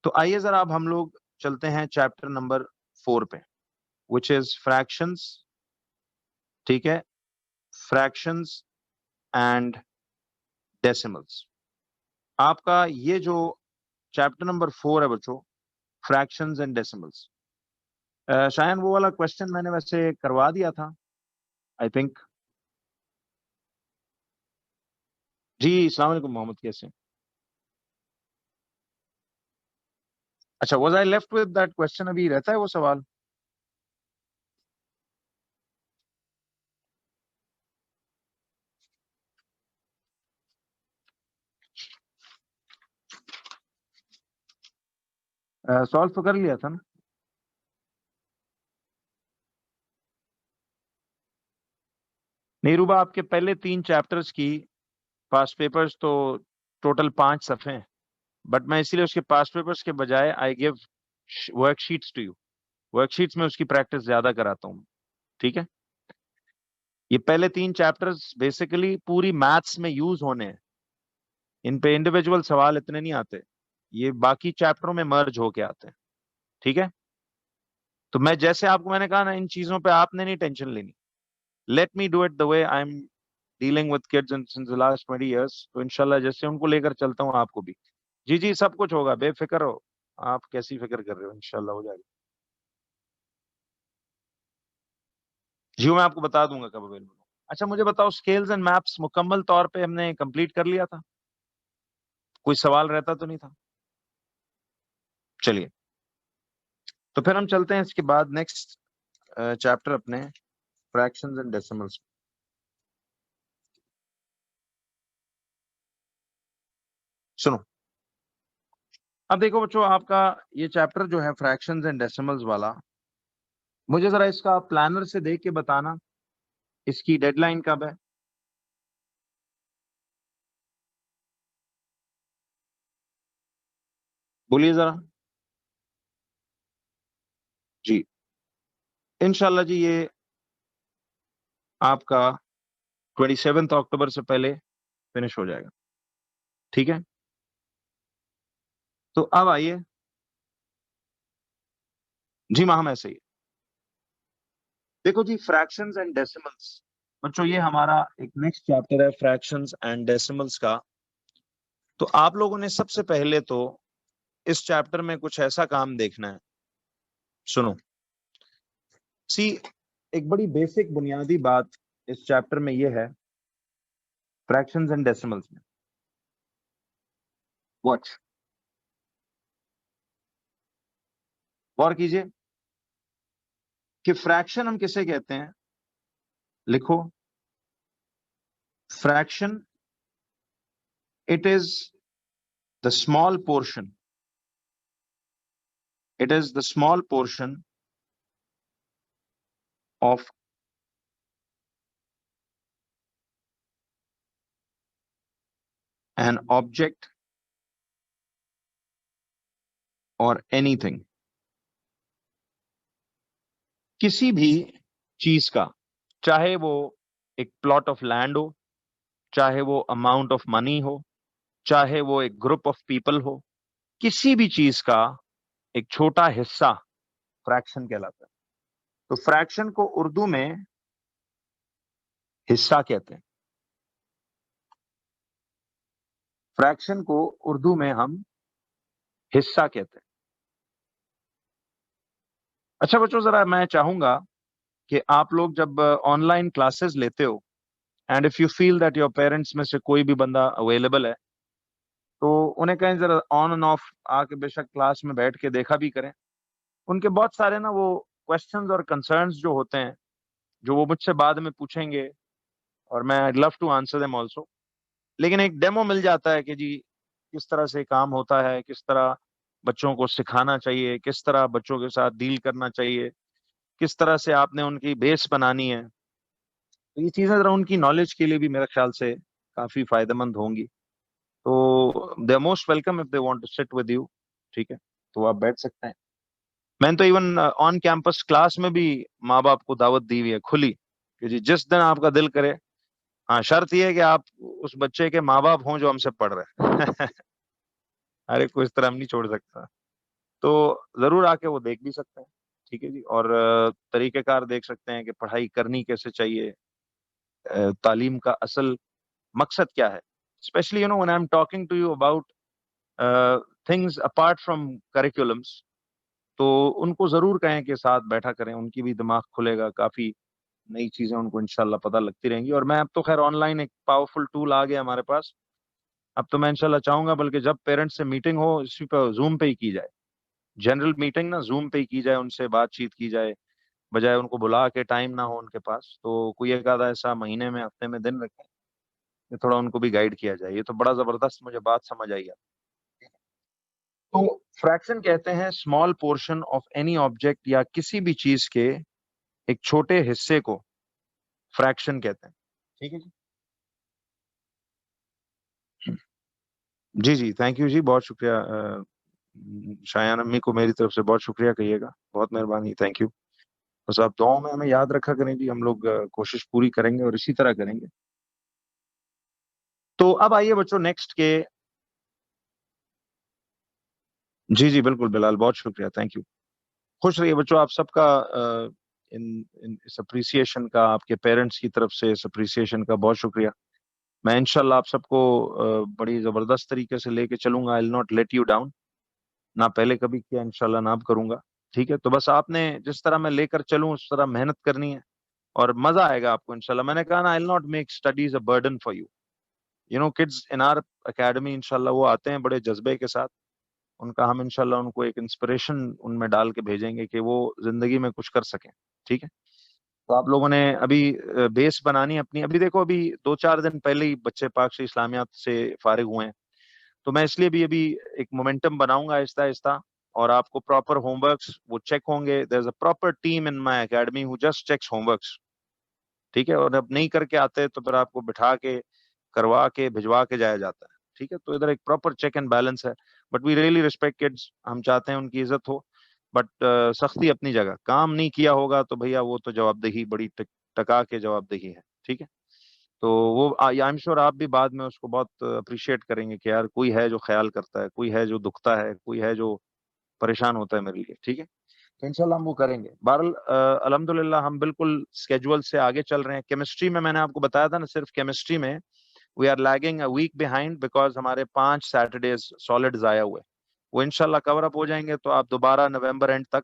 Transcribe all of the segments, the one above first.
तो आइए जरा अब हम लोग चलते हैं चैप्टर नंबर 4 पे, विच इज फ्रैक्शंस। ठीक है, फ्रैक्शंस एंड डेसिमल्स। आपका ये जो चैप्टर नंबर 4 है बच्चों, फ्रैक्शंस एंड डेसिमल्स, शायद वो वाला क्वेश्चन मैंने वैसे करवा दिया था, आई थिंक। जी, अस्सलाम वालेकुम मोहम्मद, कैसे? अच्छा, was I left with that question? अभी रहता है वो सवाल? सॉल्व तो कर लिया था ना? नीरूबा, आपके पहले 3 चैप्टर्स की पास्ट पेपर्स तो टोटल 5 सफ़े हैं, बट मैं इसीलिए उसके पास्ट पेपर्स के बजाय I give worksheets to you. Worksheets में उसकी प्रैक्टिस ज्यादा कराता हूँ, ठीक है? ये पहले 3 चैप्टर्स बेसिकली पूरी मैथ्स में यूज होने हैं, इन पे इंडिविजुअल सवाल इतने नहीं आते, ये बाकी चैप्टरों में मर्ज होके आते हैं, ठीक है? तो मैं जैसे आपको मैंने कहा ना, इन चीजों पे आपने नहीं टेंशन लेनी। Let me do it the way I am dealing with kids since the last 20 years. तो इंशाल्लाह जैसे उनको लेकर चलता हूँ आपको भी। जी जी, सब कुछ होगा, बेफिक्र हो। आप कैसी फिक्र कर रहे हो, इंशाल्लाह हो जाएगा। जी, मैं आपको बता दूंगा कब अवेलेबल हो। अच्छा, मुझे बताओ, स्केल्स एंड मैप्स मुकम्मल तौर पे हमने कंप्लीट कर लिया था? कोई सवाल रहता तो नहीं था? चलिए, तो फिर हम चलते हैं इसके बाद नेक्स्ट चैप्टर अपने, फ्रैक्शंस एंड डेसिमल्स। सुनो, अब देखो बच्चों, आपका ये चैप्टर जो है फ्रैक्शंस एंड डेसिमल्स वाला, मुझे जरा इसका प्लानर से देख के बताना इसकी डेडलाइन कब है। बोलिए जरा। जी, इंशाल्लाह जी, ये आपका 27 अक्टूबर से पहले फिनिश हो जाएगा, ठीक है? तो अब आइए। जी माह, ऐसे ही। देखो जी, फ्रैक्शंस एंड डेसिमल्स बच्चों, ये हमारा एक नेक्स्ट चैप्टर है, फ्रैक्शंस एंड डेसिमल्स का। तो आप लोगों ने सबसे पहले तो इस चैप्टर में कुछ ऐसा काम देखना है। सुनो, सी, एक बड़ी बेसिक बुनियादी बात इस चैप्टर में ये है, फ्रैक्शंस एंड डेसिमल्स में। वॉच, गौर कीजिए कि फ्रैक्शन हम किसे कहते हैं। लिखो, fraction, it is the small portion, it is the small portion of an object और एनीथिंग। किसी भी चीज का, चाहे वो एक प्लॉट ऑफ लैंड हो, चाहे वो अमाउंट ऑफ मनी हो, चाहे वो एक ग्रुप ऑफ पीपल हो, किसी भी चीज का एक छोटा हिस्सा फ्रैक्शन कहलाता है। तो फ्रैक्शन को उर्दू में हिस्सा कहते हैं। फ्रैक्शन को उर्दू में हम हिस्सा कहते हैं। अच्छा बच्चों, जरा मैं चाहूंगा कि आप लोग जब ऑनलाइन क्लासेस लेते हो, and if you feel that your parents में से कोई भी बंदा अवेलेबल है, तो उन्हें कहें जरा ऑन एंड ऑफ आके बेशक क्लास में बैठ के देखा भी करें। उनके बहुत सारे ना वो क्वेश्चंस और कंसर्न्स जो होते हैं, जो वो मुझसे बाद में पूछेंगे, और मैं I love to answer them also. लेकिन एक डेमो मिल जाता है कि जी किस तरह से काम होता है, किस तरह बच्चों को सिखाना चाहिए, किस तरह बच्चों के साथ डील करना चाहिए, किस तरह से आपने उनकी बेस बनानी है। तो ये चीजें जरा उनकी नॉलेज के लिए भी मेरे ख्याल से काफी फायदेमंद होंगी। तो they are most welcome if they want to sit with you, ठीक है? तो आप बैठ सकते हैं। मैंने तो इवन ऑन कैंपस क्लास में भी माँ बाप को दावत दी हुई है खुली, कि जी जिस दिन आपका दिल करे। हाँ, शर्त यह है कि आप उस बच्चे के माँ बाप हों जो हमसे पढ़ रहे हैं। अरे कोई इस तरह हम नहीं छोड़ सकता। तो जरूर आके वो देख भी सकते हैं, ठीक है जी। और तरीकेकार देख सकते हैं कि पढ़ाई करनी कैसे चाहिए, तालीम का असल मकसद क्या है। Specially when I am talking to you about things apart from curriculums, तो उनको जरूर कहें कि साथ बैठा करें, उनकी भी दिमाग खुलेगा, काफी नई चीजें उनको इंशाल्लाह पता लगती रहेंगी। और मैं अब तो खैर ऑनलाइन एक पावरफुल टूल आ गया हमारे पास, अब तो मैं इंशाल्लाह चाहूंगा बल्कि जब पेरेंट्स से मीटिंग हो इसी पर जूम पे ही की जाए, जनरल मीटिंग ना जूम पे ही की जाए, उनसे बातचीत की जाए, बजाय उनको बुला के टाइम ना हो उनके पास, तो कोई एक आधा ऐसा महीने में हफ्ते में दिन रखें कि थोड़ा उनको भी गाइड किया जाए। ये तो बड़ा जबरदस्त मुझे बात समझ आई है। तो फ्रैक्शन कहते हैं small portion of any object या किसी भी चीज के एक छोटे हिस्से को फ्रैक्शन कहते हैं, ठीक है जी। जी जी, थैंक यू जी, बहुत शुक्रिया। शायान अम्मी को मेरी तरफ से बहुत शुक्रिया कहिएगा, बहुत मेहरबानी, थैंक यू। बस आप दुआओं में हमें याद रखा करें जी, हम लोग कोशिश पूरी करेंगे और इसी तरह करेंगे। तो अब आइए बच्चों नेक्स्ट के। जी जी बिल्कुल बिलाल, बहुत शुक्रिया, थैंक यू। खुश रहिए बच्चों, आप सबका इन इन इस अप्रिसिएशन का, आपके पेरेंट्स की तरफ से इस अप्रिसिएशन का बहुत शुक्रिया। मैं इंशाल्लाह आप सबको बड़ी जबरदस्त तरीके से लेके चलूंगा, आई will not let you down. ना पहले कभी किया, इंशाल्लाह ना अब करूंगा, ठीक है। तो बस आपने जिस तरह मैं लेकर चलूं उस तरह मेहनत करनी है और मजा आएगा आपको इंशाल्लाह। मैंने कहा ना, I will not make studies a burden for you. You know kids in our academy इंशाल्लाह वो आते हैं बड़े जज्बे के साथ, उनका हम इंशाल्लाह उनको एक इंस्पिरेशन उनमें डाल के भेजेंगे कि वो जिंदगी में कुछ कर सकें, ठीक है। तो आप लोगों ने अभी बेस बनानी है अपनी। अभी देखो, अभी 2-4 दिन पहले ही बच्चे पाक से इस्लामियात से फारिग हुए हैं, तो मैं इसलिए भी अभी एक मोमेंटम बनाऊंगा आहिस्ता आहिस्ता, और आपको प्रॉपर होमवर्क्स वो चेक होंगे। There is a proper team in my academy who just checks homeworks, ठीक है। और अब नहीं करके आते तो फिर आपको बिठा के करवा के भिजवा के जाया जाता है, ठीक है। तो इधर एक प्रॉपर चेक एंड बैलेंस है। But we really respect kids, हम चाहते हैं उनकी इज्जत हो, बट सख्ती अपनी जगह। काम नहीं किया होगा तो भैया वो तो जवाबदेही बड़ी टका के जवाबदेही है, ठीक है। तो वो आई एम श्योर आप भी बाद में उसको बहुत अप्रिशिएट करेंगे कि यार कोई है जो ख्याल करता है, कोई है जो दुखता है, कोई है जो परेशान होता है मेरे लिए, ठीक है। तो इंशाल्लाह हम वो करेंगे। बहरहाल अल्हम्दुलिल्लाह हम बिल्कुल स्केजुअल से आगे चल रहे हैं। केमिस्ट्री में मैंने आपको बताया था ना, सिर्फ केमिस्ट्री में we are lagging a week behind because हमारे 5 सैटरडेज सॉलिड आया हुए, वो इंशाल्लाह कवर अप हो जाएंगे। तो आप दोबारा नवंबर एंड तक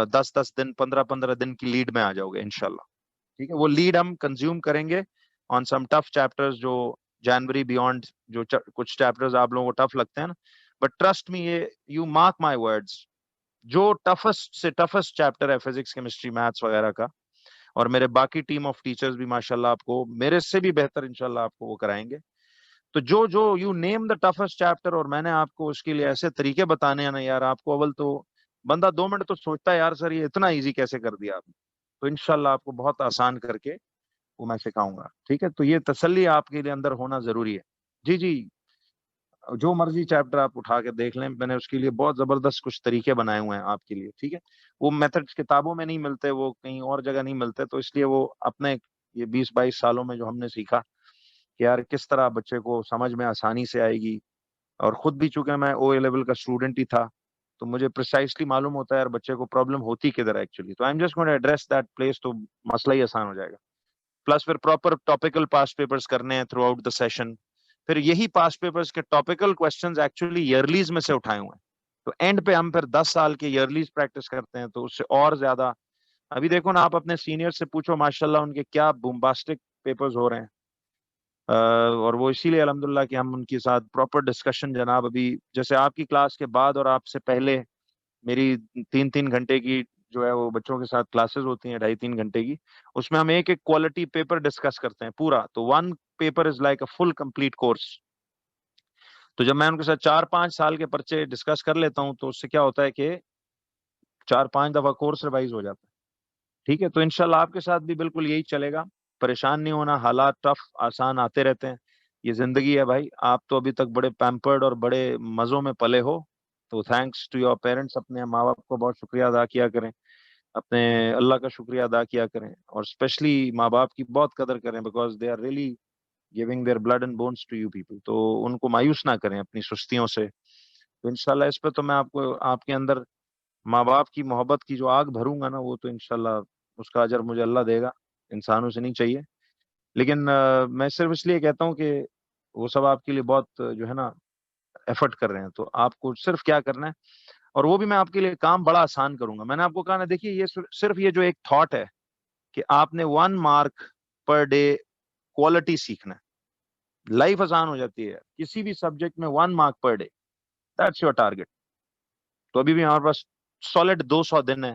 10-10 दिन, 15-15 दिन की लीड में आ जाओगे इंशाल्लाह, ठीक है। वो लीड हम कंज्यूम करेंगे ऑन सम टफ चैप्टर्स जो जनवरी बियॉन्ड, जो कुछ चैप्टर्स आप लोगों को टफ लगते हैं ना, बट ट्रस्ट मी, ये यू मार्क माय वर्ड्स, जो टफेस्ट से टफेस्ट चैप्टर है फिजिक्स केमिस्ट्री मैथ्स वगैरह का, और मेरे बाकी टीम ऑफ टीचर्स भी माशाल्लाह आपको मेरे से भी बेहतर इंशाल्लाह आपको वो कराएंगे। तो जो जो you name the toughest chapter, और मैंने आपको उसके लिए ऐसे तरीके बताने हैं ना यार, आपको अव्वल तो बंदा 2 मिनट तो सोचता है यार सर ये इतना इजी कैसे कर दिया आपने। तो इंशाल्लाह आपको बहुत आसान करके वो मैं सिखाऊंगा, ठीक है। तो ये तसल्ली आपके लिए अंदर होना जरूरी है। जी जी, जो मर्जी चैप्टर आप उठा के देख लें, मैंने उसके लिए बहुत जबरदस्त कुछ तरीके बनाए हुए हैं आपके लिए, ठीक है। वो मेथड्स किताबों में नहीं मिलते, वो कहीं और जगह नहीं मिलते, तो इसलिए वो अपने ये 20-22 सालों में जो हमने सीखा कि यार किस तरह बच्चे को समझ में आसानी से आएगी। और खुद भी चूंकि मैं ओ ए लेवल का स्टूडेंट ही था, तो मुझे प्रिसाइसली मालूम होता है यार बच्चे को प्रॉब्लम होती किधर है एक्चुअली। तो I am just going to address that place, तो मसला ही आसान हो जाएगा। प्लस फिर प्रॉपर टॉपिकल पास्ट पेपर्स करने हैं थ्रू आउट द सेशन। फिर यही पास्ट पेपर्स के टॉपिकल क्वेश्चंस एक्चुअली ईयरलीज में से उठाए हुए हैं, तो एंड पे हम फिर 10 साल के ईयरलीज प्रैक्टिस करते हैं, तो उससे और ज्यादा। अभी देखो ना, आप अपने सीनियर से पूछो माशाल्लाह उनके क्या बूम्बास्टिक पेपर्स हो रहे हैं। और वो इसीलिए अल्हम्दुलिल्लाह कि हम उनके साथ प्रॉपर डिस्कशन, जनाब अभी जैसे आपकी क्लास के बाद और आपसे पहले मेरी 3-3 घंटे की जो है वो बच्चों के साथ क्लासेस होती हैं, 2.5-3 घंटे की। उसमें हम एक एक क्वालिटी पेपर डिस्कस करते हैं पूरा, तो one paper is like a full complete course. तो जब मैं उनके साथ 4-5 साल के पर्चे डिस्कस कर लेता हूँ, तो उससे क्या होता है कि 4-5 दफा कोर्स रिवाइज हो जाता है, ठीक है। तो इंशाल्लाह आपके साथ भी बिल्कुल यही चलेगा। परेशान नहीं होना, हालात टफ आसान आते रहते हैं, ये जिंदगी है भाई। आप तो अभी तक बड़े पैम्पर्ड और बड़े मजों में पले हो, तो थैंक्स टू योर पेरेंट्स, अपने माँ बाप को बहुत शुक्रिया अदा किया करें, अपने अल्लाह का शुक्रिया अदा किया करें, और स्पेशली माँ बाप की बहुत कदर करें, because they are really giving their blood and bones to you people. तो उनको मायूस ना करें अपनी सुस्तियों से, तो इंशाल्लाह इस पे तो मैं आपको आपके अंदर माँ बाप की मोहब्बत की जो आग भरूंगा ना, वो तो इंशाल्लाह उसका अजर मुझे अल्लाह देगा, इंसानों से नहीं चाहिए। लेकिन मैं सिर्फ इसलिए कहता हूँ कि वो सब आपके लिए बहुत जो है ना एफर्ट कर रहे हैं, तो आपको सिर्फ क्या करना है, और वो भी मैं आपके लिए काम बड़ा आसान करूंगा। मैंने आपको कहा ना, देखिए ये सिर्फ ये जो एक थॉट है कि आपने 1 मार्क पर डे क्वालिटी सीखना है, लाइफ आसान हो जाती है। किसी भी सब्जेक्ट में 1 mark per day, that's your target. तो अभी भी हमारे पास सॉलिड 200 दिन है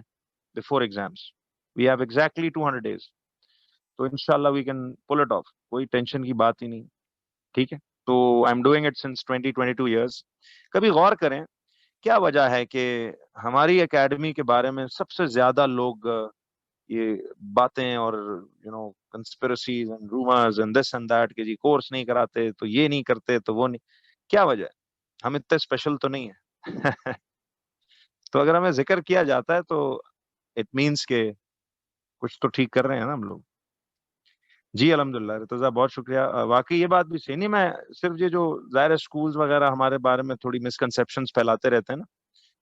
before exams, we have exactly 200 days. तो इंशाल्लाह we can pull it off, कोई टेंशन की बात ही नहीं। ठीक है, तो I am doing it since 20-22 years. कभी गौर करें क्या वजह है कि हमारी एकेडमी के बारे में सबसे ज्यादा लोग ये बातें और conspiracies and rumours and this and that, कि जी कोर्स नहीं कराते तो ये नहीं करते तो वो नहीं, क्या वजह है? हम इतने स्पेशल तो नहीं है। तो अगर हमें जिक्र किया जाता है तो इट मीन्स के कुछ तो ठीक कर रहे हैं ना हम लोग। जी अल्हम्दुलिल्लाह रितज़ा, बहुत शुक्रिया। वाकई ये बात भी सही नहीं, मैं सिर्फ ये जो ज़ाहिर है स्कूल्स वगैरह हमारे बारे में थोड़ी मिसकंसेप्शंस फैलाते रहते हैं ना,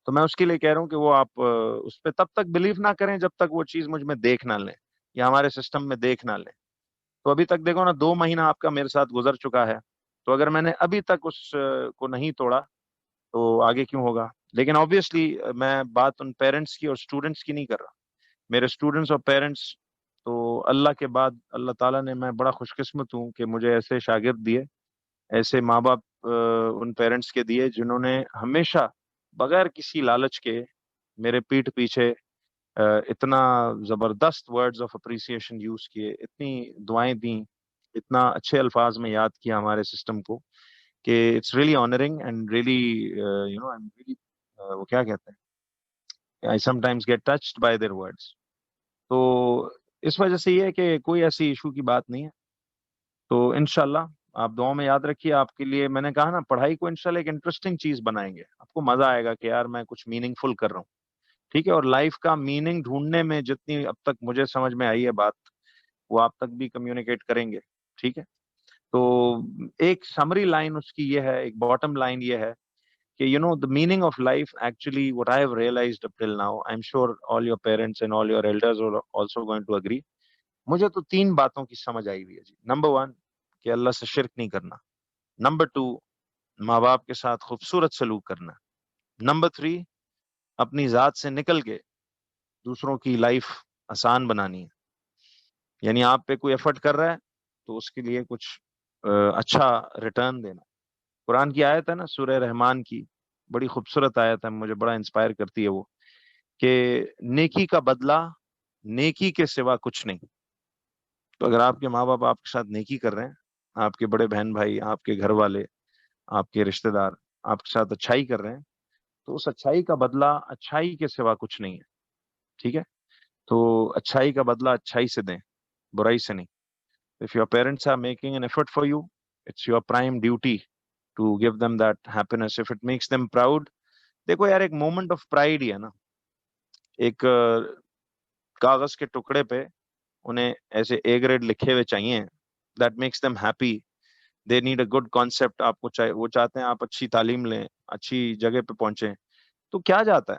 तो मैं उसके लिए कह रहा हूँ कि वो आप उस पे तब तक बिलीव ना करें जब तक वो चीज़ मुझ में देख ना लें या हमारे सिस्टम में देख ना लें। तो अभी तक देखो ना, 2 महीना आपका मेरे साथ गुजर चुका है, तो अगर मैंने अभी तक उस को नहीं तोड़ा तो आगे क्यों होगा? लेकिन ऑब्वियसली मैं बात उन पेरेंट्स की और स्टूडेंट्स की नहीं कर रहा। मेरे स्टूडेंट्स और पेरेंट्स तो अल्लाह के बाद, अल्लाह ताला ने, मैं बड़ा खुशकिस्मत हूँ कि मुझे ऐसे शागिर्द दिए, ऐसे माँ बाप उन पेरेंट्स के दिए जिन्होंने हमेशा बगैर किसी लालच के मेरे पीठ पीछे इतना जबरदस्त वर्ड्स ऑफ अप्रिसिएशन यूज किए, इतनी दुआएं दी, इतना अच्छे अल्फाज में याद किया हमारे सिस्टम को, कि it's really honouring and really I am really, वो क्या कहते हैं, I sometimes get touched bye their words. तो इस वजह से ये है कि कोई ऐसी इशू की बात नहीं है। तो इंशाल्लाह आप दुआ में याद रखिए, आपके लिए मैंने कहा ना, पढ़ाई को इंशाल्लाह एक इंटरेस्टिंग चीज बनाएंगे, आपको मजा आएगा कि यार मैं कुछ मीनिंगफुल कर रहा हूँ। ठीक है, और लाइफ का मीनिंग ढूंढने में जितनी अब तक मुझे समझ में आई है बात, वो आप तक भी कम्युनिकेट करेंगे। ठीक है, तो एक समरी लाइन उसकी ये है, एक बॉटम लाइन ये है कि the meaning of life actually what I have realised up till now, I am sure all your parents and all your elders are also going to agree. मुझे तो 3 बातों की समझ आई हुई है जी। नंबर 1, कि अल्लाह से शिरक नहीं करना। नंबर 2, माँ बाप के साथ खूबसूरत सलूक करना। नंबर 3, अपनी जात से निकल के दूसरों की लाइफ आसान बनानी है। यानी आप पे कोई एफर्ट कर रहा है तो उसके लिए कुछ अच्छा रिटर्न देना। कुरान की आयत है ना, सूरह रहमान की, बड़ी खूबसूरत आयत है, मुझे बड़ा इंस्पायर करती है वो, कि नेकी का बदला नेकी के सिवा कुछ नहीं। तो अगर आपके माँ बाप आपके साथ नेकी कर रहे हैं, आपके बड़े बहन भाई, आपके घर वाले, आपके रिश्तेदार आपके साथ अच्छाई कर रहे हैं, तो उस अच्छाई का बदला अच्छाई के सिवा कुछ नहीं है। ठीक है, तो अच्छाई का बदला अच्छाई से दें, बुराई से नहीं। If your parents are making an effort for you, it's your prime duty to give them that happiness if it makes them proud. देखो यार, एक मोमेंट ऑफ प्राइड ही है ना, एक कागज के टुकड़े पे उन्हें ऐसे ए ग्रेड लिखे हुए चाहिए, that makes them happy. They need a good concept, आपको चाहिए, वो चाहते हैं आप अच्छी तालीम लें, अच्छी जगह पे पहुंचे। तो क्या जाता है,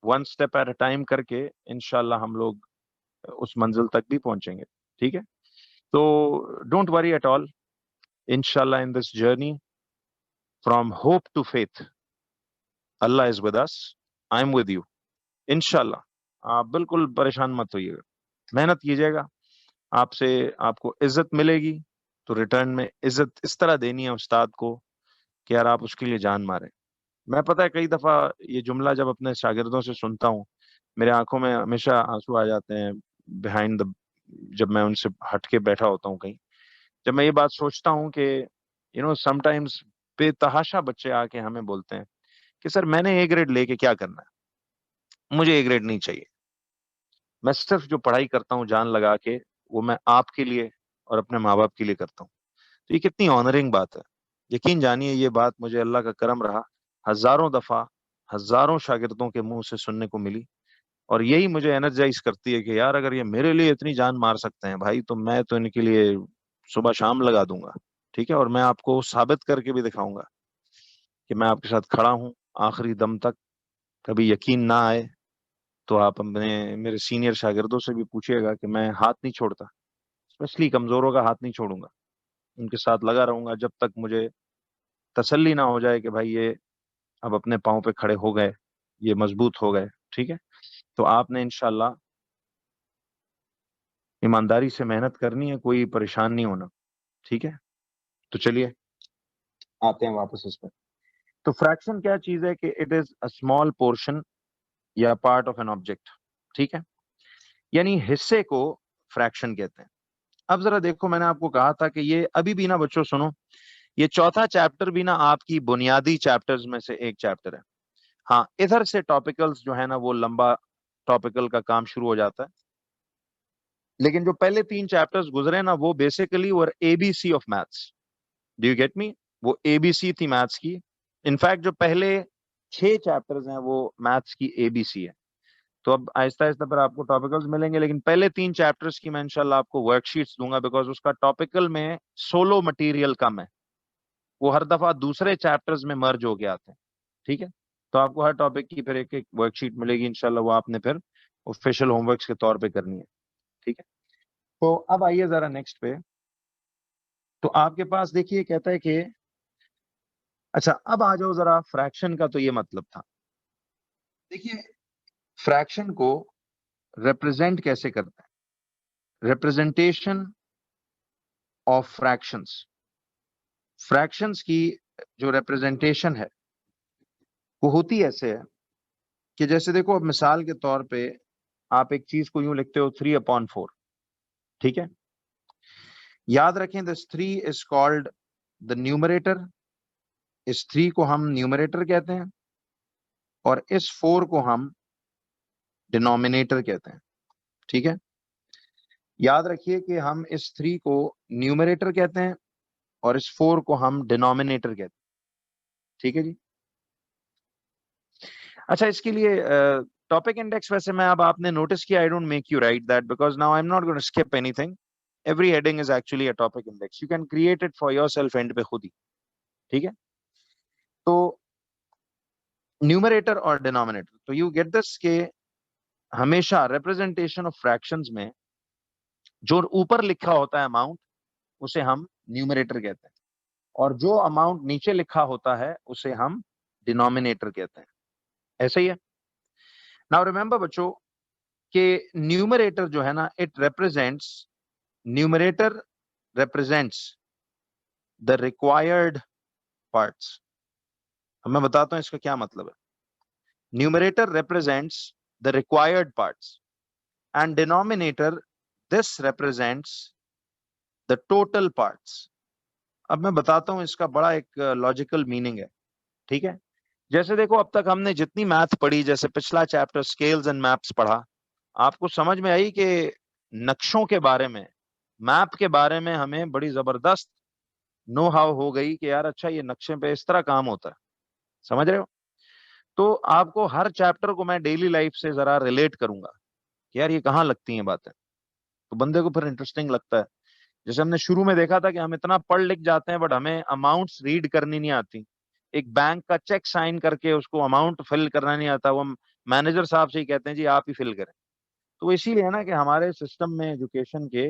1 स्टेप एट अ टाइम करके इंशाल्लाह हम लोग उस मंजिल तक भी पहुंचेंगे। ठीक है, तो डोंट वरी एट ऑल, इंशाल्लाह in this journey from hope to faith, Allah is with us, I am with you. इंशाल्लाह आप बिल्कुल परेशान मत होइएगा, मेहनत कीजिएगा, आपसे आपको इज्जत मिलेगी। तो रिटर्न में इज्जत इस तरह देनी है उस्ताद को कि यार आप उसके लिए जान मारे। मैं, पता है, कई दफा ये जुमला जब अपने शागिर्दों से सुनता हूँ, मेरे आंखों में हमेशा आंसू आ जाते हैं बिहाइंड द, जब मैं उनसे हट के बैठा होता हूँ कहीं, जब मैं ये बात सोचता हूँ कि समटाइम्स बेतहाशा बच्चे आके हमें बोलते हैं कि सर मैंने ए ग्रेड लेके क्या करना है, मुझे ए ग्रेड नहीं चाहिए, मैं सिर्फ जो पढ़ाई करता हूँ जान लगा के, वो मैं आपके लिए और अपने माँ बाप के लिए करता हूँ। तो ये कितनी ऑनरिंग बात है। यकीन जानिए, ये बात मुझे अल्लाह का करम रहा, हजारों दफा हजारों शागिर्दों के मुंह से सुनने को मिली, और यही मुझे एनर्जाइज करती है कि यार अगर ये मेरे लिए इतनी जान मार सकते हैं भाई, तो मैं तो इनके लिए सुबह शाम लगा दूंगा। ठीक है, और मैं आपको साबित करके भी दिखाऊंगा कि मैं आपके साथ खड़ा हूँ, आखिरी दम तक, कभी यकीन ना आए तो आप अपने मेरे सीनियर शागिर्दों से भी पूछिएगा कि मैं हाथ नहीं छोड़ता, स्पेशली कमजोरों का हाथ नहीं छोड़ूंगा, उनके साथ लगा रहूंगा जब तक मुझे तसल्ली ना हो जाए कि भाई ये अब अपने पाँव पे खड़े हो गए, ये मजबूत हो गए। ठीक है, तो आपने इंशाल्लाह ईमानदारी से मेहनत करनी है, कोई परेशान नहीं होना। ठीक है, तो चलिए आते हैं वापस इस पर। तो फ्रैक्शन क्या चीज है कि it is a small portion या पार्ट ऑफ एन ऑब्जेक्ट। ठीक है, यानी हिस्से को फ्रैक्शन कहते हैं। अब जरा देखो, मैंने आपको कहा था कि ये अभी भी ना बच्चों सुनो, ये चौथा चैप्टर भी ना आपकी बुनियादी चैप्टर्स में से एक चैप्टर है। हाँ, इधर से टॉपिकल्स जो है ना वो लंबा टॉपिकल का काम शुरू हो जाता है, लेकिन जो पहले 3 चैप्टर्स गुजरे ना वो basically were ABC of maths. Do you get me? वो एबीसी थी मैथ्स की। इनफैक्ट जो पहले 6 चैप्टर्स हैं वो मैथ्स की एबीसी है। तो अब आहिस्ता आहिस्ता पर आपको टॉपिकल्स मिलेंगे, लेकिन पहले 3 चैप्टर्स की मैं इंशाल्लाह आपको वर्कशीट्स दूंगा, बिकॉज उसका टॉपिकल में सोलो मटेरियल कम है, वो हर दफा दूसरे चैप्टर्स में मर्ज हो के आते हैं। ठीक है, तो आपको हर टॉपिक की फिर एक एक वर्कशीट मिलेगी इंशाल्लाह, वो आपने फिर ऑफिशियल होमवर्क्स के तौर पे करनी है। ठीक है, तो अब आइए जरा नेक्स्ट पे। तो आपके पास देखिए कहता है कि अच्छा अब आ जाओ जरा फ्रैक्शन का, तो ये मतलब था। देखिए, फ्रैक्शन को रिप्रेजेंट कैसे करते हैं? रिप्रेजेंटेशन ऑफ फ्रैक्शंस, फ्रैक्शंस की जो रिप्रेजेंटेशन है वो होती ऐसे है कि जैसे देखो, अब मिसाल के तौर पे आप एक चीज को यूं लिखते हो 3/4। ठीक है, याद रखें this 3 is called the numerator. इस 3 को हम न्यूमरेटर कहते हैं और इस 4 को हम डिनोमिनेटर कहते हैं। ठीक है, याद रखिए कि हम इस 3 को न्यूमरेटर कहते हैं और इस 4 को हम डिनोमिनेटर कहते हैं। ठीक है जी। अच्छा, इसके लिए टॉपिक इंडेक्स वैसे मैं, अब आपने नोटिस किया, I don't make you write that because now I am not going to skip anything. Every heading is actually a topic index, you can create it for yourself and पे खुद ही। ठीक है, तो न्यूमरेटर और denominator, तो you get this के हमेशा representation of fractions में जो ऊपर लिखा होता है अमाउंट, उसे हम न्यूमरेटर कहते हैं, और जो अमाउंट नीचे लिखा होता है उसे हम डिनोमिनेटर कहते हैं। ऐसे ही है। नाउ रिमेंबर बच्चों कि न्यूमरेटर जो है ना, it represents, numerator represents the required parts. अब मैं बताता हूं इसका क्या मतलब है। Numerator represents the required parts and denominator this represents the total parts. अब मैं बताता हूं, इसका बड़ा एक लॉजिकल मीनिंग है। ठीक है, जैसे देखो, अब तक हमने जितनी मैथ पढ़ी, जैसे पिछला चैप्टर स्केल्स एंड मैप्स पढ़ा, आपको समझ में आई कि नक्शों के बारे में, मैप के बारे में हमें बड़ी जबरदस्त नो हाउ हो गई कि यार अच्छा ये नक्शे पे इस तरह काम होता है। समझ रहे हो? तो आपको हर चैप्टर को मैं डेली लाइफ से जरा रिलेट करूंगा कि यार ये कहाँ लगती हैं बातें, तो बंदे को फिर इंटरेस्टिंग लगता है। जैसे हमने शुरू में देखा था कि हम इतना पढ़ लिख जाते हैं बट हमें अमाउंट्स रीड करनी नहीं आती। एक बैंक का चेक साइन करके उसको अमाउंट फिल करना नहीं आता, वो हम मैनेजर साहब से ही कहते हैं जी आप ही फिल करें। तो इसीलिए है ना कि हमारे सिस्टम में एजुकेशन के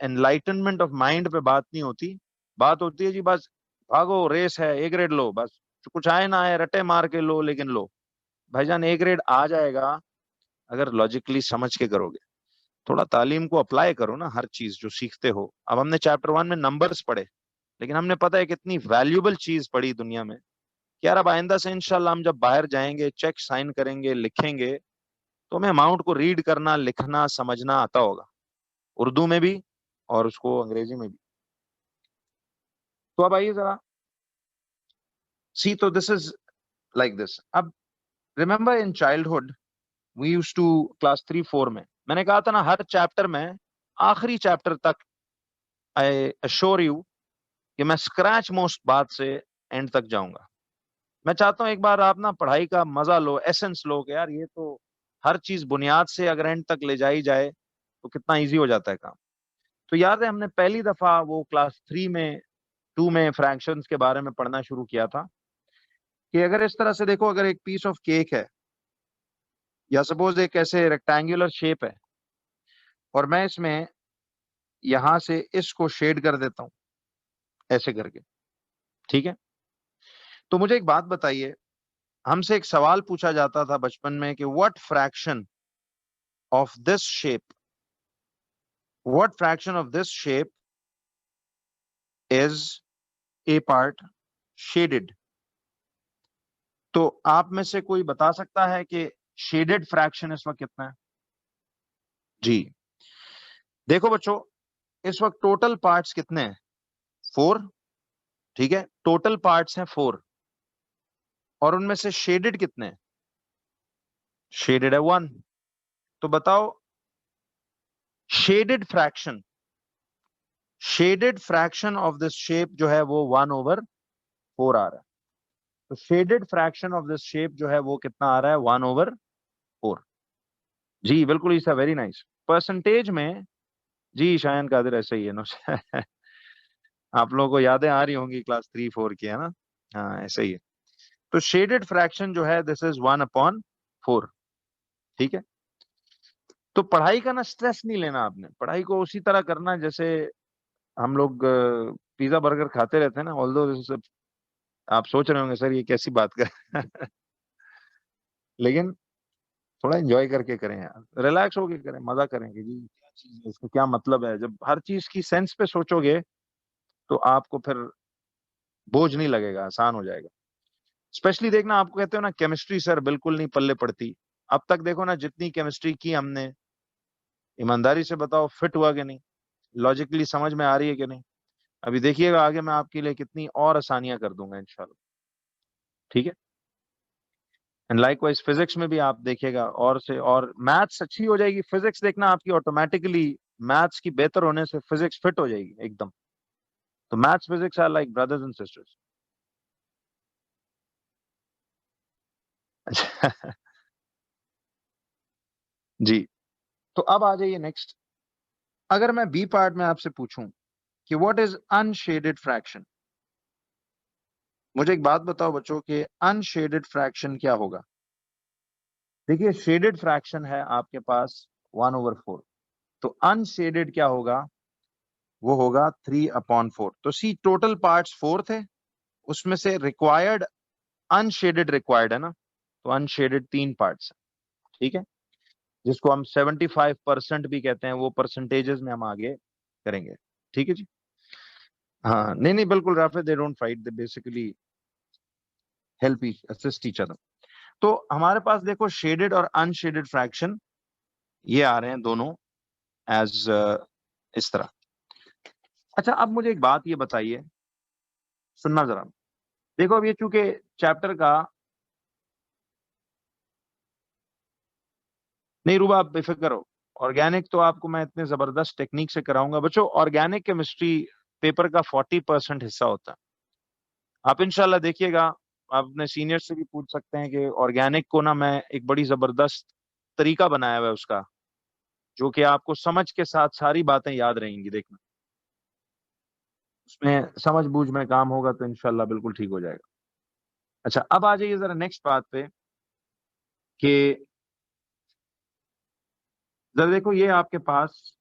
एनलाइटनमेंट ऑफ माइंड पे बात नहीं होती, बात होती है जी बस भागो, रेस है, ए ग्रेड लो, बस कुछ आए ना आए रटे मार के लो, लेकिन लो। भाईजान, ए ग्रेड आ जाएगा अगर लॉजिकली समझ के करोगे। थोड़ा तालीम को अप्लाई करो ना, हर चीज जो सीखते हो। अब हमने चैप्टर 1 में नंबर्स पढ़े, लेकिन हमने पता है कितनी वैल्यूएबल चीज पढ़ी दुनिया में कि यार अब आइंदा से इंशाल्लाह हम जब बाहर जाएंगे, चेक साइन करेंगे, लिखेंगे, तो हमें अमाउंट को रीड करना, लिखना, समझना आता होगा, उर्दू में भी और उसको अंग्रेजी में भी। तो अब आइए जरा सी, तो दिस इज लाइक दिस। अब remember in childhood we used to, class 3 4 में मैंने कहा था ना, हर चैप्टर में आखिरी चैप्टर तक आई अश्योर यू कि मैं स्क्रैच मोस्ट बात से एंड तक जाऊंगा। मैं चाहता हूं एक बार आप ना पढ़ाई का मजा लो, एसेंस लो कि यार ये तो हर चीज बुनियाद से अगर एंड तक ले जाई जाए तो कितना इजी हो जाता है काम। तो याद है हमने पहली दफा वो क्लास 3 में 2 में फ्रैक्शंस के बारे में पढ़ना शुरू किया था कि अगर इस तरह से देखो, अगर एक पीस ऑफ केक है या सपोज एक ऐसे रेक्टेंगुलर शेप है और मैं इसमें यहां से इसको शेड कर देता हूं ऐसे करके, ठीक है। तो मुझे एक बात बताइए, हमसे एक सवाल पूछा जाता था बचपन में कि of this shape what fraction of this shape is a part shaded. तो आप में से कोई बता सकता है कि शेडेड फ्रैक्शन इस वक्त कितना है? जी, देखो बच्चों, इस वक्त टोटल पार्ट्स कितने हैं? 4, ठीक है, टोटल पार्ट्स हैं 4 और उनमें से शेडेड कितने हैं? शेडेड है 1। तो बताओ, shaded fraction of this shape जो है वो 1/4 आ रहा है। तो shaded fraction of this shape जो है वो कितना आ रहा है? 1/4। जी बिल्कुल, ईसा, वेरी नाइस। परसेंटेज में जी शायन कादिर ऐसे ही है ना। आप लोगों को यादें आ रही होंगी क्लास 3-4 की, है ना? हाँ ऐसे ही है। तो शेडेड फ्रैक्शन जो है दिस इज 1/4, ठीक है। तो पढ़ाई का ना स्ट्रेस नहीं लेना आपने, पढ़ाई को उसी तरह करना जैसे हम लोग पिज्जा बर्गर खाते रहते हैं ना। ऑल्दो आप सोच रहे होंगे सर ये कैसी बात कर। लेकिन थोड़ा एंजॉय करके करें यार, रिलैक्स होके करें, मजा करें कि जी क्या चीज है, इसका क्या मतलब है। जब हर चीज की सेंस पे सोचोगे तो आपको फिर बोझ नहीं लगेगा, आसान हो जाएगा। स्पेशली देखना, आपको कहते हो ना केमिस्ट्री सर बिल्कुल नहीं पल्ले पड़ती। अब तक देखो ना, जितनी केमिस्ट्री की हमने, ईमानदारी से बताओ फिट हुआ कि नहीं, लॉजिकली समझ में आ रही है कि नहीं। अभी देखिएगा आगे मैं आपके लिए कितनी और आसानियां कर दूंगा इंशाल्लाह, ठीक है। एंड लाइकवाइज फिजिक्स में भी आप देखिएगा, और से और मैथ्स अच्छी हो जाएगी। फिजिक्स देखना आपकी ऑटोमेटिकली मैथ्स की बेहतर होने से फिजिक्स फिट हो जाएगी एकदम। तो maths physics are like brothers and sisters. अच्छा। जी, तो अब आ जाइए नेक्स्ट। अगर मैं बी पार्ट में आपसे पूछूं कि व्हाट इज अनशेडेड फ्रैक्शन, मुझे एक बात बताओ बच्चों कि अनशेडेड फ्रैक्शन क्या होगा। देखिए, शेडेड फ्रैक्शन है आपके पास 1/4, तो अनशेडेड क्या होगा? वो होगा 3/4। तो सी, टोटल पार्ट्स 4 थे, उसमें से रिक्वायर्ड अनशेडेड रिक्वायर्ड है ना, तो अनशेडेड 3 पार्ट्स, ठीक है, जिसको हम 75% भी कहते हैं, वो परसेंटेजेस में हम आगे करेंगे, ठीक है जी। हाँ नहीं नहीं बिल्कुल Rafe, they don't fight, they basically help each, assist each other. तो हमारे पास देखो शेडेड और अनशेडेड फ्रैक्शन ये आ रहे हैं दोनों एज इस तरह। अच्छा, अब मुझे एक बात ये बताइए, सुनना जरा। देखो अब ये चूंकि चैप्टर का, नहीं रूबा आप बेफिक्र हो, ऑर्गेनिक तो आपको मैं इतने जबरदस्त टेक्निक से कराऊंगा बच्चों। ऑर्गेनिक केमिस्ट्री पेपर का 40% हिस्सा होता है। आप इंशाल्लाह देखिएगा, आप अपने सीनियर से भी पूछ सकते हैं कि ऑर्गेनिक को ना मैं एक बड़ी जबरदस्त तरीका बनाया हुआ है उसका, जो कि आपको समझ के साथ सारी बातें याद रहेंगी। देखना, उसमें समझ बूझ में काम होगा तो इंशाल्लाह बिल्कुल ठीक हो जाएगा। अच्छा, अब आ जाइए जरा नेक्स्ट बात पे कि जरा देखो, ये आपके पास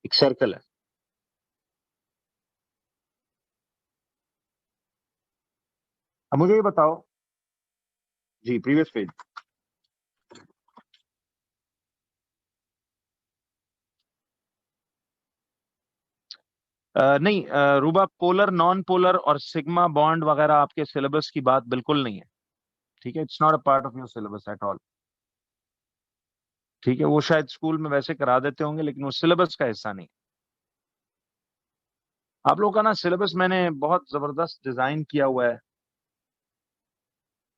एक सर्कल है। अब मुझे ये बताओ, जी प्रीवियस पेज। नहीं रूबा, पोलर नॉन पोलर और सिग्मा बॉन्ड वगैरह आपके सिलेबस की बात बिल्कुल नहीं है, ठीक है। It's not a part of your syllabus at all, ठीक है। वो शायद स्कूल में वैसे करा देते होंगे लेकिन वो सिलेबस का हिस्सा नहीं। आप लोगों का ना सिलेबस मैंने बहुत जबरदस्त डिजाइन किया हुआ है,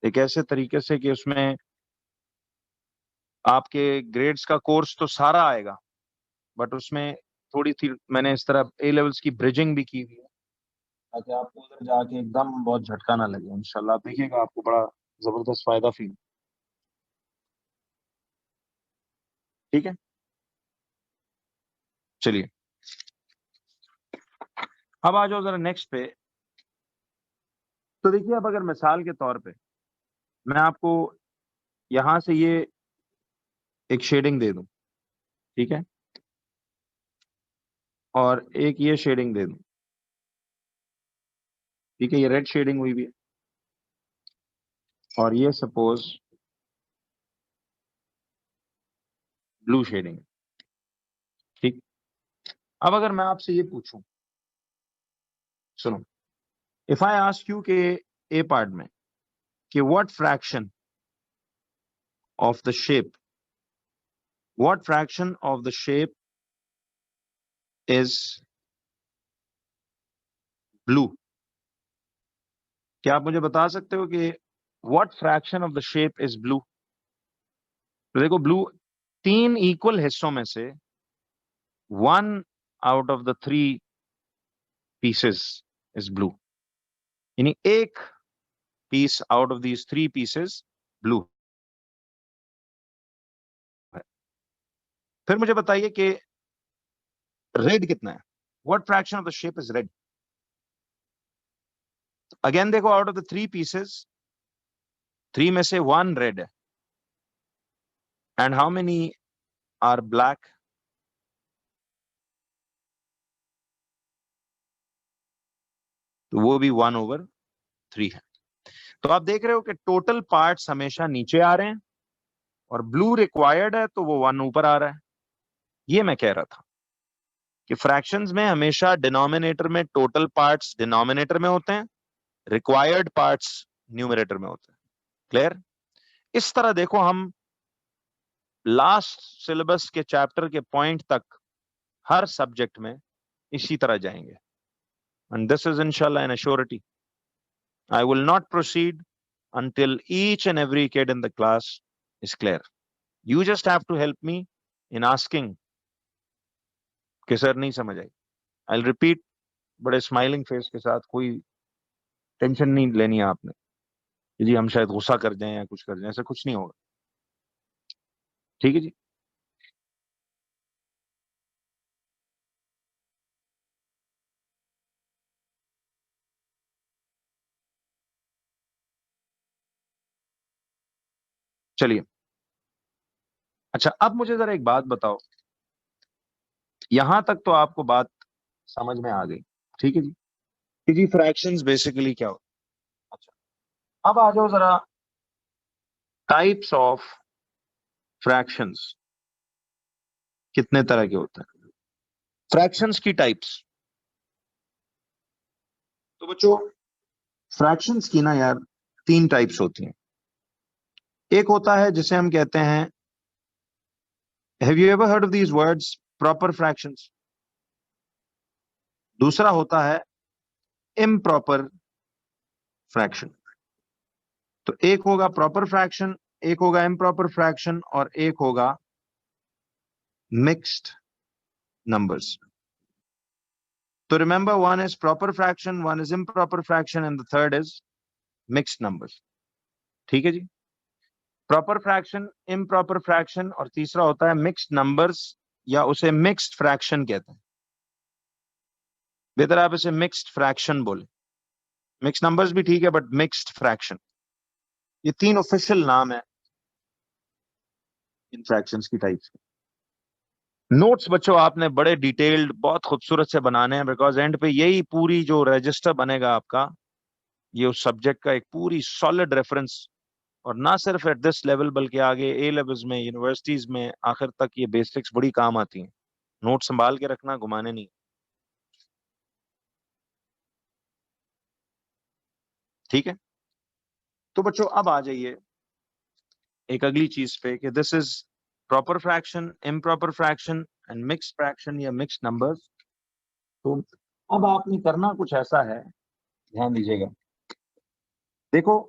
एक ऐसे तरीके से कि उसमें आपके ग्रेड्स का कोर्स तो सारा आएगा, बट उसमें थोड़ी सी मैंने इस तरह ए लेवल्स की ब्रिजिंग भी की हुई है, ताकि आपको उधर जाके एकदम बहुत झटका ना लगे। इंशाल्लाह आप देखिएगा, आपको बड़ा जबरदस्त फायदा फील, ठीक है। चलिए, अब आ जाओ जरा नेक्स्ट पे। तो देखिए, अब अगर मिसाल के तौर पे मैं आपको यहां से ये एक शेडिंग दे दूं, ठीक है, और एक ये शेडिंग दे दूं, ठीक है, ये रेड शेडिंग हुई भी है, और ये सपोज ब्लू शेडिंग है, ठीक। अब अगर मैं आपसे ये पूछूं, सुनो, इफ आई आस्क यू के ए पार्ट में कि what fraction of the shape, what fraction of the shape is blue, क्या आप मुझे बता सकते हो कि what fraction of the shape is blue? तो देखो, ब्लू 3 इक्वल हिस्सों में से 1 out of the 3 pieces is blue, यानी एक peace out of these 3 pieces blue है। फिर मुझे बताइए कि रेड कितना है, what fraction of the shape is red? Again देखो, आउट ऑफ द 3 पीसेस 3 में से 1 रेड है, and how many are black? तो वो भी 1/3 है। तो आप देख रहे हो कि टोटल पार्ट्स हमेशा नीचे आ रहे हैं, और ब्लू रिक्वायर्ड है तो वो 1 ऊपर आ रहा है। ये मैं कह रहा था कि फ्रैक्शंस में हमेशा डिनोमिनेटर में टोटल पार्ट्स डिनोमिनेटर में होते हैं, रिक्वायर्ड पार्ट्स न्यूमरेटर में होते हैं। क्लियर? इस तरह देखो, हम लास्ट सिलेबस के चैप्टर के पॉइंट तक हर सब्जेक्ट में इसी तरह जाएंगे, एंड दिस इज इंशाल्लाह an assurity. I will not proceed until each and every kid in the class is clear. You just have to help me in asking कि सर नहीं समझ आई। I'll repeat बड़े smiling face के साथ, कोई tension नहीं लेनी है आपने कि जी हम शायद गुस्सा कर जाएं या कुछ कर जाएं, ऐसा कुछ नहीं होगा, ठीक है जी। चलिए, अच्छा, अब मुझे जरा एक बात बताओ, यहां तक तो आपको बात समझ में आ गई, ठीक है जी, कि जी फ्रैक्शंस बेसिकली क्या होता है। अच्छा, अब आ जाओ जरा टाइप्स ऑफ फ्रैक्शंस कितने तरह के होते हैं, फ्रैक्शंस की टाइप्स। तो बच्चों, फ्रैक्शंस की ना यार 3 टाइप्स होती हैं। एक होता है जिसे हम कहते हैं, have you ever heard of these words, proper fractions. दूसरा होता है इम्प्रॉपर फ्रैक्शन। तो एक होगा प्रॉपर फ्रैक्शन, एक होगा इम्प्रॉपर फ्रैक्शन, और एक होगा मिक्स्ड नंबर्स। तो remember, one is proper fraction, one is improper fraction, and the third is mixed numbers, ठीक है जी। प्रॉपर फ्रैक्शन, इम्प्रॉपर फ्रैक्शन, और तीसरा होता है मिक्स्ड नंबर्स, या उसे मिक्स्ड फ्रैक्शन कहते हैं। बेहतर आप इसे मिक्स्ड फ्रैक्शन बोले, मिक्स नंबर्स भी ठीक है, बट मिक्स्ड फ्रैक्शन, ये 3 ऑफिशियल नाम है इन फ्रैक्शंस की टाइप्स। नोट्स बच्चों आपने बड़े डिटेल्ड, बहुत खूबसूरत से बनाने हैं, बिकॉज एंड पे यही पूरी जो रजिस्टर बनेगा आपका, ये उस सब्जेक्ट का एक पूरी सॉलिड रेफरेंस, और ना सिर्फ एट दिस लेवल बल्कि आगे ए लेवल्स में, यूनिवर्सिटीज में, आखिर तक ये बेसिक्स बड़ी काम आती हैं। नोट संभाल के रखना, घुमाने नहीं, ठीक है। तो बच्चों, अब आ जाइए एक अगली चीज पे कि this is proper fraction, improper fraction and mixed fraction या मिक्स्ड नंबर्स। तो अब आपने करना कुछ ऐसा है, ध्यान दीजिएगा। देखो,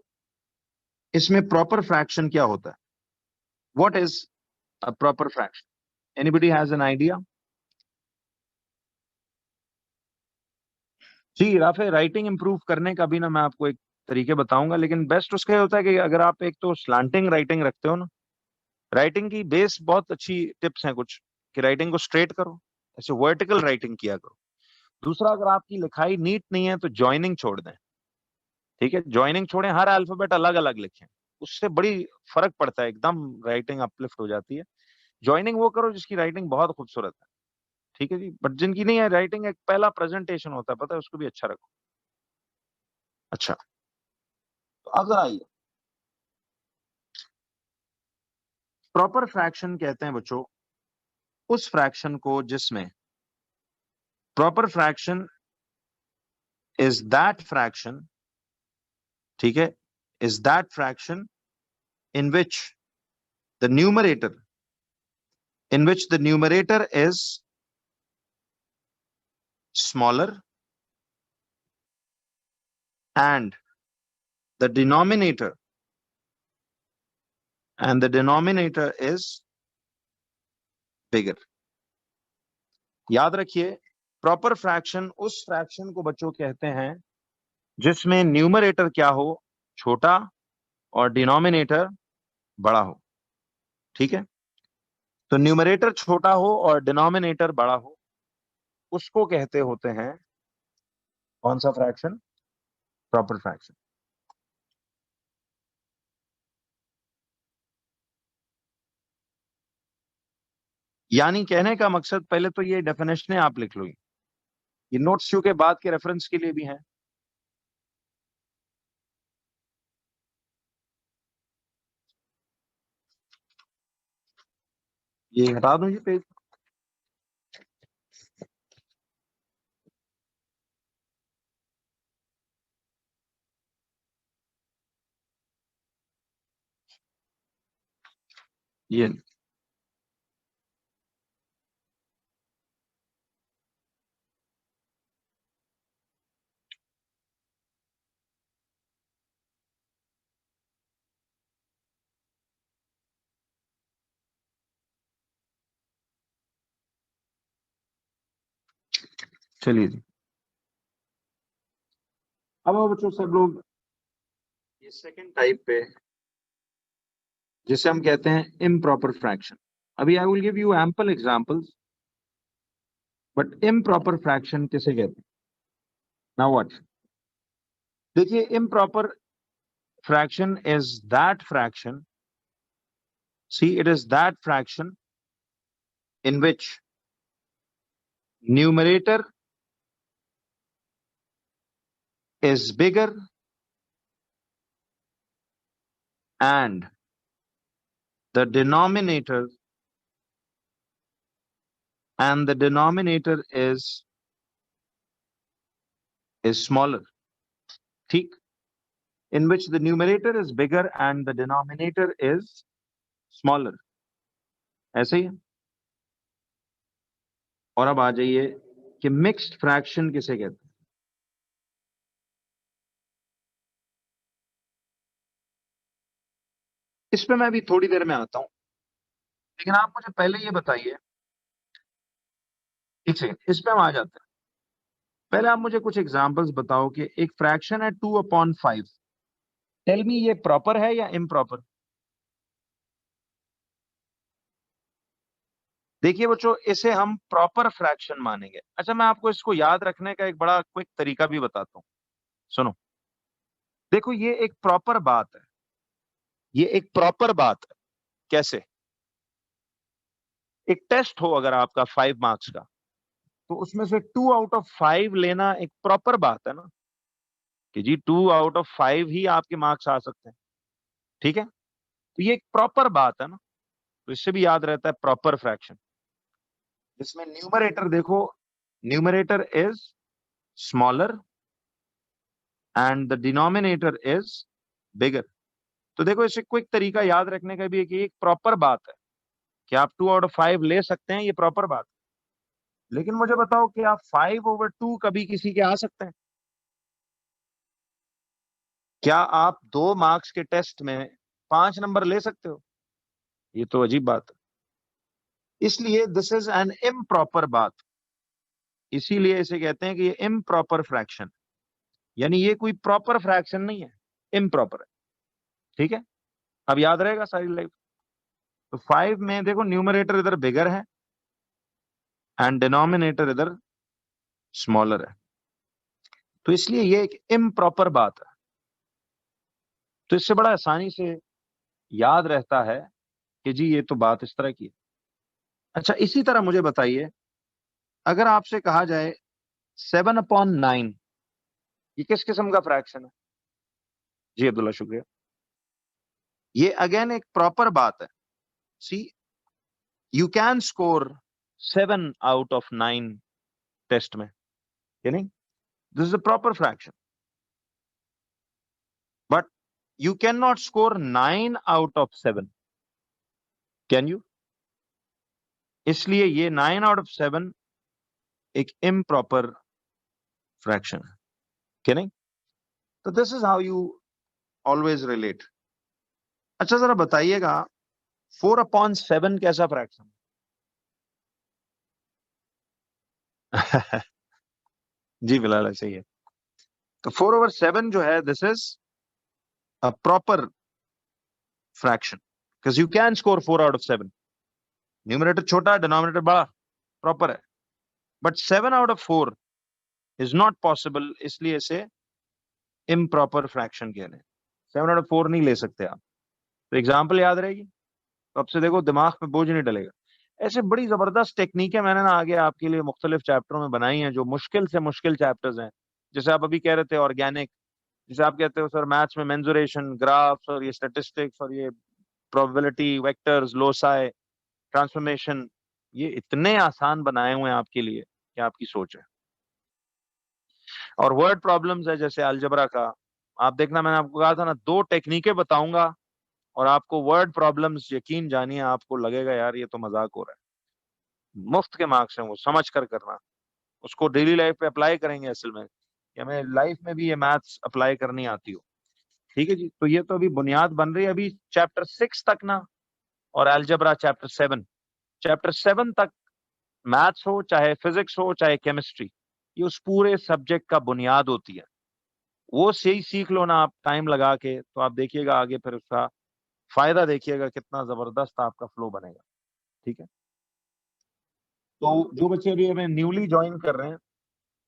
इसमें प्रॉपर फ्रैक्शन क्या होता है, what is a proper fraction? Anybody has an idea? जी राफे, राइटिंग इंप्रूव करने का भी ना मैं आपको एक तरीके बताऊंगा, लेकिन बेस्ट उसका होता है कि अगर आप एक तो स्लांटिंग राइटिंग रखते हो ना, राइटिंग की बेस बहुत अच्छी टिप्स हैं कुछ, कि राइटिंग को स्ट्रेट करो, ऐसे वर्टिकल राइटिंग किया करो। दूसरा, अगर आपकी लिखाई नीट नहीं है तो जॉइनिंग छोड़ दें, ठीक है, ज्वाइनिंग छोड़ें, हर अल्फाबेट अलग अलग लिखें, उससे बड़ी फर्क पड़ता है, एकदम राइटिंग अपलिफ्ट हो जाती है। ज्वाइनिंग वो करो जिसकी राइटिंग बहुत खूबसूरत है, ठीक है जी, बट जिनकी नहीं है राइटिंग, एक पहला प्रेजेंटेशन होता है, पता है, उसको भी अच्छा रखो। अच्छा, तो अब जरा आइए, प्रॉपर फ्रैक्शन कहते हैं बच्चों उस फ्रैक्शन को जिसमें, proper fraction is that fraction, ठीक है, is that fraction in which the numerator is smaller and the denominator is bigger. याद रखिए, प्रॉपर फ्रैक्शन उस फ्रैक्शन को बच्चों कहते हैं जिसमें न्यूमरेटर क्या हो, छोटा, और डिनोमिनेटर बड़ा हो, ठीक है। तो न्यूमरेटर छोटा हो और डिनोमिनेटर बड़ा हो, उसको कहते होते हैं कौन सा फ्रैक्शन, प्रॉपर फ्रैक्शन। यानी कहने का मकसद, पहले तो ये डेफिनेशन आप लिख लो, ये नोट्स के बाद के रेफरेंस के लिए भी हैं। ये हटा दूं ये पेज, ये चलिए जी। अब बच्चों सब लोग ये सेकंड टाइप पे, जिसे हम कहते हैं इम्प्रॉपर फ्रैक्शन। अभी I will give you ample examples, but improper fraction किसे कहते हैं। नाउ व्हाट, देखिए, improper fraction is that fraction, see it is that fraction in which numerator is bigger and the denominator is smaller, ठीक, in which the numerator is bigger and the denominator is smaller, ऐसे ही है। और अब आ जाइए कि mixed fraction किसे कहते हैं। इस पे मैं भी थोड़ी देर में आता हूं, लेकिन आप मुझे पहले ये बताइए, एक सेकंड, इस पे हम आ जाते हैं। पहले आप मुझे कुछ एग्जांपल्स बताओ कि एक फ्रैक्शन है 2/5, टेल मी ये प्रॉपर है या इम्प्रॉपर। देखिए बच्चों, इसे हम प्रॉपर फ्रैक्शन मानेंगे। अच्छा, मैं आपको इसको याद रखने का एक बड़ा क्विक तरीका भी बताता हूं, सुनो। देखो, ये एक प्रॉपर बात है, ये एक प्रॉपर बात है। कैसे, एक टेस्ट हो अगर आपका 5 मार्क्स का, तो उसमें से 2/5 लेना एक प्रॉपर बात है ना, कि जी 2/5 ही आपके मार्क्स आ सकते हैं, ठीक है। तो ये एक प्रॉपर बात है ना, तो इससे भी याद रहता है प्रॉपर फ्रैक्शन, जिसमें न्यूमरेटर देखो, numerator is smaller and the denominator is bigger. तो देखो, इसे क्विक तरीका याद रखने का भी है कि एक प्रॉपर बात है कि आप 2/5 ले सकते हैं, ये प्रॉपर बात है। लेकिन मुझे बताओ कि आप 5/2 कभी किसी के आ सकते हैं? क्या आप 2 मार्क्स के टेस्ट में 5 नंबर ले सकते हो? ये तो अजीब बात है। इसलिए दिस इज एन इम्प्रॉपर बात, इसीलिए इसे कहते हैं कि ये इम्प्रॉपर फ्रैक्शन, यानी ये कोई प्रॉपर फ्रैक्शन नहीं है, इम्प्रॉपर है, ठीक है। अब याद रहेगा सारी लाइफ। तो 5 में देखो, न्यूमरेटर इधर बिगर है एंड डिनोमिनेटर इधर स्मॉलर है, तो इसलिए ये एक इम्प्रॉपर बात है। तो इससे बड़ा आसानी से याद रहता है कि जी ये तो बात इस तरह की है। अच्छा, इसी तरह मुझे बताइए, अगर आपसे कहा जाए 7/9, ये किस किस्म का फ्रैक्शन है? जी अब्दुल्ला, शुक्रिया। ये अगेन एक प्रॉपर बात है। सी, यू कैन स्कोर 7/9 टेस्ट में, या नहीं? This is a proper fraction, but you can not score 9/7, can you? इसलिए ये 9/7 एक इम्प्रॉपर फ्रैक्शन है, क्या नहीं? तो this is how you always relate. अच्छा, जरा बताइएगा 4/7 कैसा फ्रैक्शन? जी बिल्कुल सही है। तो 4/7 जो है, this is a proper fraction, because you can score 4/7। Numerator छोटा, डिनोमिनेटर बड़ा, प्रॉपर है। बट 7/4 इज नॉट पॉसिबल, इसलिए इसे इम्प्रॉपर फ्रैक्शन कह रहे हैं। 7/4 नहीं ले सकते आप। तो एग्जाम्पल याद रहेगी, तो अब से देखो दिमाग पे बोझ नहीं डलेगा। ऐसे बड़ी जबरदस्त टेक्निकें मैंने ना आगे आपके लिए मुख्तलिफ चैप्टरों में बनाई हैं, जो मुश्किल से मुश्किल चैप्टर्स हैं। जैसे आप अभी कह रहे थे ऑर्गेनिक, जैसे आप कहते हो सर मैथ्स में मेंसुरेशन, ग्राफ्स और ये स्टैटिस्टिक्स और ये प्रोबेबिलिटी, वेक्टर्स, लोसाई, ट्रांसफॉर्मेशन, ये इतने आसान बनाए हुए हैं आपके लिए कि आपकी सोच है। और वर्ड प्रॉब्लम्स है जैसे अलजबरा का, आप देखना मैंने आपको कहा था ना, 2 टेक्निकें बताऊंगा और आपको वर्ड प्रॉब्लम्स, यकीन जानिए आपको लगेगा यार ये तो मजाक हो रहा है। मुफ्त के मार्क्स हैं, वो समझ कर करना, उसको डेली लाइफ पे अप्लाई करेंगे असल में, कि हमें लाइफ में भी ये मैथ्स अप्लाई करनी आती हो। ठीक है जी, तो ये तो अभी बुनियाद बन रही है, अभी चैप्टर 6 तक ना, और अलजबरा चैप्टर 7 तक मैथ्स हो चाहे फिजिक्स हो चाहे केमिस्ट्री, ये उस पूरे सब्जेक्ट का बुनियाद होती है। वो सही सीख लो ना आप टाइम लगा के, तो आप देखिएगा आगे फिर उसका फायदा देखिएगा कितना जबरदस्त आपका फ्लो बनेगा। ठीक है, तो जो बच्चे अभी हमें न्यूली ज्वाइन कर रहे हैं,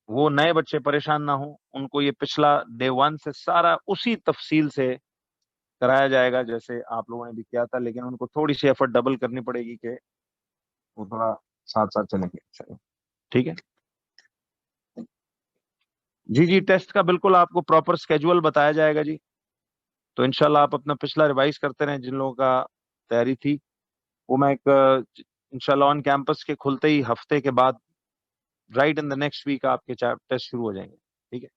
वो नए बच्चे परेशान ना हो, उनको ये पिछला डे 1 से सारा उसी तफसील से कराया जाएगा जैसे आप लोगों ने भी किया था, लेकिन उनको थोड़ी सी एफर्ट डबल करनी पड़ेगी कि वो थोड़ा साथ साथ चलेंगे। चलो ठीक है जी। जी टेस्ट का बिल्कुल आपको प्रॉपर स्केड्यूल बताया जाएगा जी। तो इंशाल्लाह आप अपना पिछला रिवाइज करते रहें, जिन लोगों का तैयारी थी। वो मैं एक इंशाल्लाह ऑन कैंपस के खुलते ही हफ्ते के बाद, right in the next week, आपके टेस्ट शुरू हो जाएंगे। ठीक है,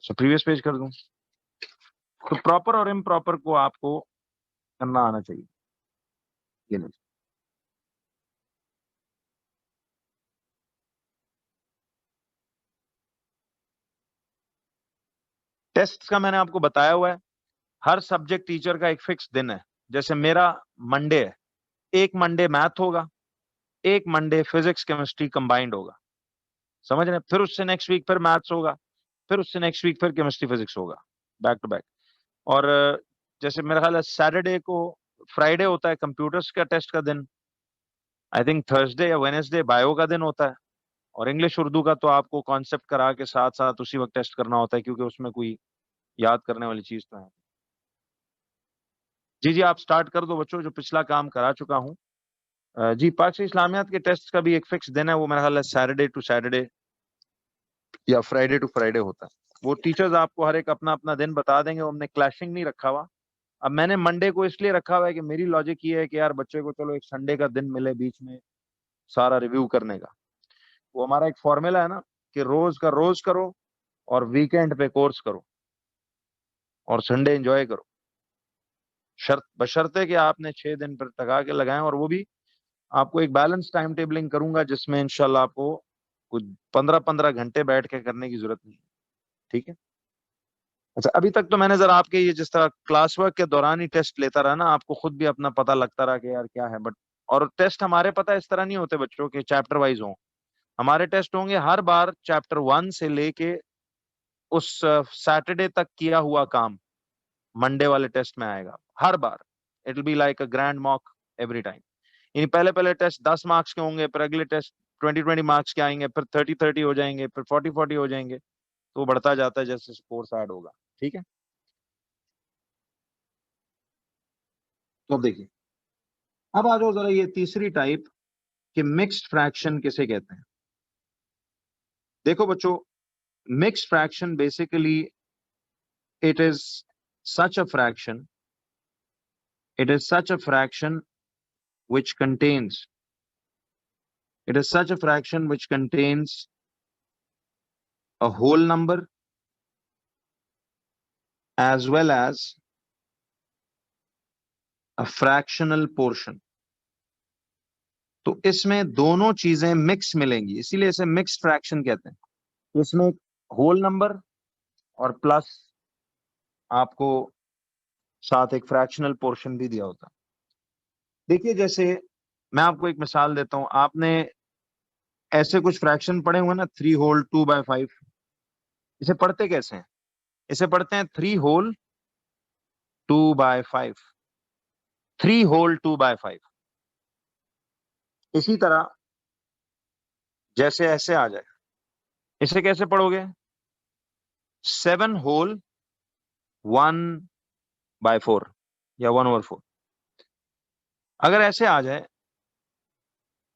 सो प्रीवियस पेज कर दूं। तो प्रॉपर और इम्प्रॉपर को आपको करना आना चाहिए। ये लीजिए। टेस्ट का मैंने आपको बताया हुआ है, हर सब्जेक्ट टीचर का एक फिक्स दिन है। जैसे मेरा मंडे है, एक मंडे मैथ होगा, एक मंडे फिजिक्स केमिस्ट्री कंबाइंड होगा, समझ रहे हैं? फिर उससे नेक्स्ट वीक फिर मैथ्स होगा, फिर उससे नेक्स्ट वीक फिर केमिस्ट्री फिजिक्स होगा, बैक टू बैक। और जैसे मेरा ख्याल है सैटरडे को, फ्राइडे होता है कंप्यूटर्स का टेस्ट का दिन, आई थिंक थर्सडे या वेनेसडे बायो का दिन होता है। और इंग्लिश उर्दू का तो आपको कॉन्सेप्ट करा के साथ साथ उसी वक्त टेस्ट करना होता है, क्योंकि उसमें कोई याद करने वाली चीज तो है। जी जी, आप स्टार्ट कर दो बच्चों, जो पिछला काम करा चुका हूँ। जी, पाक इस्लामियात के टेस्ट का भी एक फिक्स दिन है, वो मेरा ख्याल है सैटरडे टू सैटरडे या फ्राइडे टू फ्राइडे होता है। वो टीचर्स आपको हर एक अपना अपना दिन बता देंगे, वो हमने क्लैशिंग नहीं रखा हुआ। अब मैंने मंडे को इसलिए रखा हुआ है कि मेरी लॉजिक ये है कि यार बच्चे को चलो एक संडे का दिन मिले बीच में सारा रिव्यू करने का। वो हमारा एक फॉर्मूला है ना, कि रोज का रोज करो और वीकेंड पे कोर्स करो और संडे एंजॉय करो, शर्त बशर्ते कि आपने 6 दिन पर टका के लगाएं। और वो भी आपको एक बैलेंस टाइम टेबलिंग करूंगा, जिसमें इंशाल्लाह आपको कुछ 15-15 घंटे बैठ के करने की जरूरत नहीं है। ठीक है। अच्छा, अभी तक तो मैंने जरा आपके ये जिस तरह क्लास वर्क के दौरान ही टेस्ट लेता रहा ना, आपको खुद भी अपना पता लगता रहा कि यार क्या है। बट और टेस्ट हमारे पता इस तरह नहीं होते बच्चों के चैप्टर वाइज हों, हमारे टेस्ट होंगे हर बार चैप्टर 1 से लेके उस सैटरडे तक किया हुआ काम मंडे वाले टेस्ट में आएगा हर बार। It will be like a grand mock every time. यानी पहले पहले टेस्ट 10 मार्क्स के होंगे, फिर अगले टेस्ट 20-20 मार्क्स के आएंगे, फिर 30-30 हो जाएंगे, फिर 40-40 हो जाएंगे। तो बढ़ता जाता है जैसे कोर्स ऐड होगा। ठीक है। तो अब देखिए, अब आ जाओ जरा ये तीसरी टाइप कि मिक्स्ड फ्रैक्शन किसे कहते हैं। देखो बच्चों, mixed fraction basically it is such a fraction, it is such a fraction which contains it is such a fraction which contains a whole number as well as a fractional portion। तो इसमें दोनों चीजें mix मिलेंगी, इसीलिए इसे mixed fraction कहते हैं। इसमें होल नंबर और प्लस आपको साथ एक फ्रैक्शनल पोर्शन भी दिया होता है। देखिए, जैसे मैं आपको एक मिसाल देता हूं, आपने ऐसे कुछ फ्रैक्शन पढ़े हुए ना, 3 होल 2/5। इसे पढ़ते कैसे हैं? इसे पढ़ते हैं 3 होल 2/5, 3 होल 2/5। इसी तरह जैसे ऐसे आ जाए, इसे कैसे पढ़ोगे? 7 होल 1/4 या 1/4। अगर ऐसे आ जाए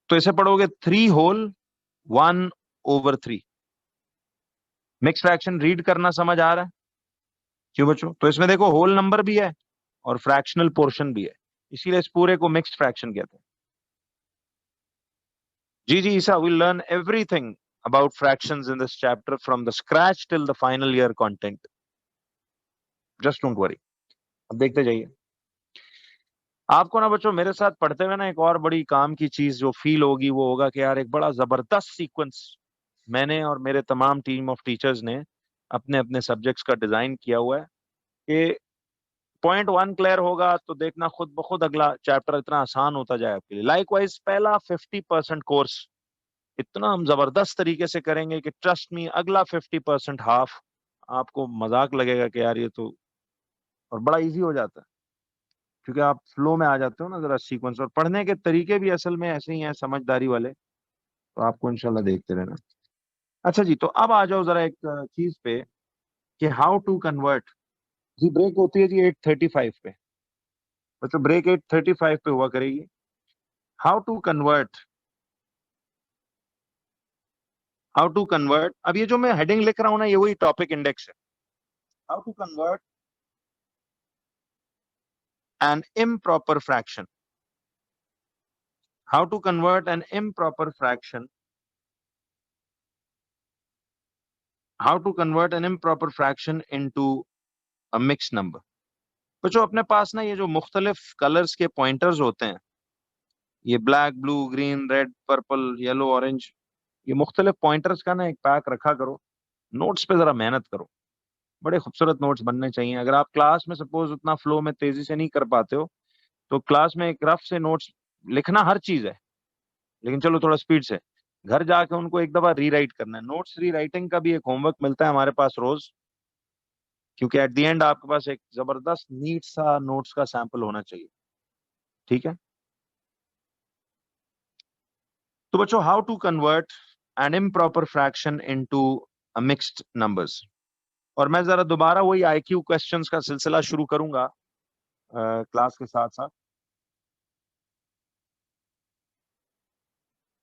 तो इसे पढ़ोगे 3 होल 1/3। मिक्स फ्रैक्शन रीड करना समझ आ रहा है? क्यों बच्चों? तो इसमें देखो, होल नंबर भी है और फ्रैक्शनल पोर्शन भी है, इसीलिए इस पूरे को मिक्स्ड फ्रैक्शन कहते हैं। जी जी ईसा, we'll learn everything about fractions in this chapter from the scratch till the final year content. Just don't worry. अब देखते जाइए। आपको ना बच्चों मेरे साथ पढ़ते हुए ना एक और बड़ी काम की चीज जो फील होगी वो होगा कि यार एक बड़ा जबरदस्त सीक्वेंस मैंने और मेरे तमाम टीम ऑफ टीचर्स ने अपने अपने सब्जेक्ट्स का डिजाइन किया हुआ है कि पॉइंट 1 क्लियर होगा तो देखना खुद ब खुद अगला चैप्टर इतना आसान होता जाए आपके लिए। लाइकवाइज पहला 50% कोर्स इतना हम जबरदस्त तरीके से करेंगे कि ट्रस्ट मी, अगला 50% हाफ आपको मजाक लगेगा कि यार ये तो, और बड़ा इजी हो जाता है क्योंकि आप फ्लो में आ जाते हो ना जरा सीक्वेंस, और पढ़ने के तरीके भी असल में ऐसे ही हैं समझदारी वाले, तो आपको इंशाल्लाह देखते रहना। अच्छा जी, तो अब आ जाओ जरा एक चीज पे कि हाउ टू कन्वर्ट। जी ब्रेक होती है जी 8:35 पे, बच्चों ब्रेक 8:35 पे हुआ करेगी। How to convert, how to convert, अब ये जो मैं हेडिंग लिख रहा हूं ना, ये वही टॉपिक इंडेक्स है। How to convert an improper fraction, how to convert an improper fraction, how to convert an improper fraction into a mixed number. बच्चों अपने पास ना ये जो मुख्तलिफ कलर्स के पॉइंटर्स होते हैं, ये black, blue, green, red, purple, yellow, orange, ये मुख्तलिफ पॉइंटर्स का ना एक पैक रखा करो। नोट्स पे जरा मेहनत करो, बड़े खूबसूरत नोट्स बनने चाहिए। अगर आप क्लास में सपोज उतना फ्लो में तेजी से नहीं कर पाते हो तो क्लास में एक रफ से नोट्स लिखना हर चीज है, लेकिन चलो थोड़ा स्पीड से घर जाके उनको एक दफा रीराइट करना है। नोट्स रीराइटिंग का भी एक होमवर्क मिलता है हमारे पास रोज, क्योंकि एट द एंड आपके पास एक जबरदस्त नीट सा नोट्स का सैंपल होना चाहिए। ठीक है, तो बच्चों how to convert an improper fraction into mixed numbers. और मैं जरा दोबारा वही आईक्यू क्वेश्चंस का सिलसिला शुरू करूंगा क्लास के साथ साथ।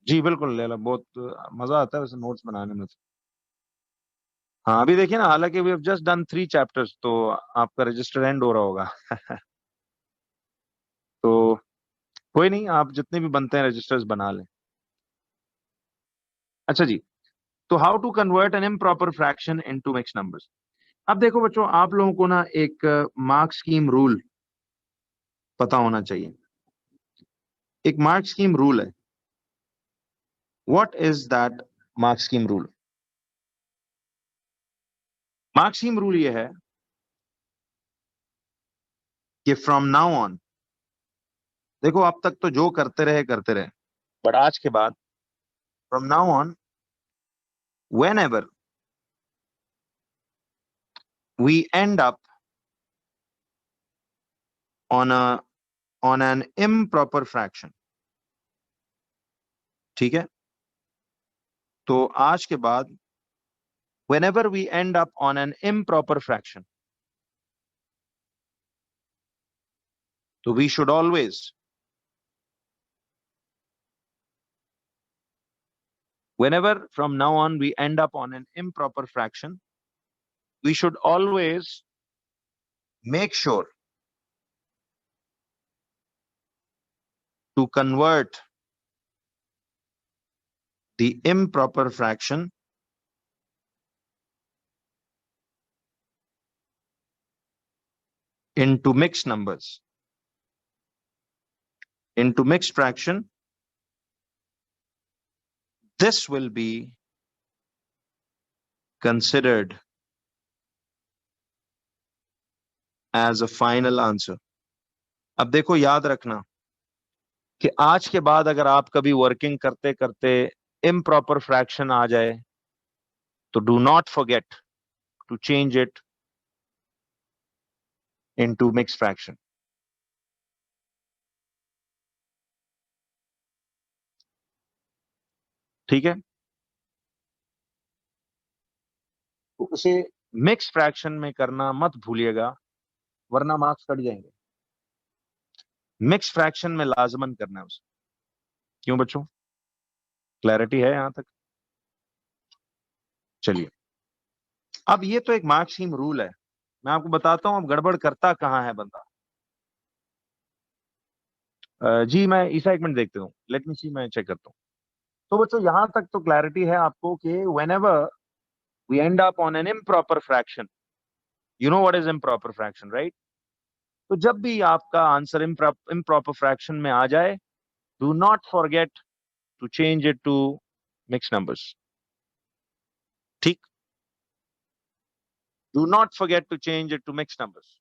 जी बिल्कुल लैला, बहुत मजा आता है वैसे नोट्स बनाने में। हाँ अभी देखिए ना, हालांकि we have just done 3 chapters, तो आपका रजिस्टर एंड हो रहा होगा। तो कोई नहीं, आप जितने भी बनते हैं रजिस्टर्स बना लें। अच्छा जी, तो how to convert an improper fraction into mixed numbers. अब देखो बच्चों, आप लोगों को ना एक मार्क स्कीम रूल पता होना चाहिए। एक मार्क स्कीम रूल है। What is that mark scheme rule? Mark scheme rule ये है कि फ्रॉम नाउ ऑन, देखो अब तक तो जो करते रहे, बट आज के बाद from now on, whenever we end up on a on an improper fraction, ठीक है, तो आज के बाद whenever we end up on an improper fraction, तो we should always, whenever from now on we end up on an improper fraction, we should always make sure to convert the improper fraction into mixed numbers, into mixed fraction. This will be considered as a final answer. अब देखो, याद रखना कि आज के बाद अगर आप कभी वर्किंग करते करते इम्प्रॉपर फ्रैक्शन आ जाए तो do not forget to change it into mixed fraction. ठीक है, तो उसे मिक्स फ्रैक्शन में करना मत भूलिएगा, वरना मार्क्स कट जाएंगे। मिक्स फ्रैक्शन में लाजमन करना है उसे। क्यों बच्चों, क्लैरिटी है यहां तक? चलिए, अब ये तो एक मार्क्सिम रूल है, मैं आपको बताता हूं अब गड़बड़ करता कहां है बंदा। जी मैं ईसा एक मिनट देखते हूँ, लेट मी सी, मैं चेक करता हूँ। तो बच्चों यहां तक तो क्लैरिटी है आपको कि whenever we end up on an improper fraction, you know what is improper fraction, right? तो जब भी आपका आंसर इम्प्रॉपर फ्रैक्शन में आ जाए, do not forget to change it to mix numbers. ठीक, do not forget to change it to mix numbers,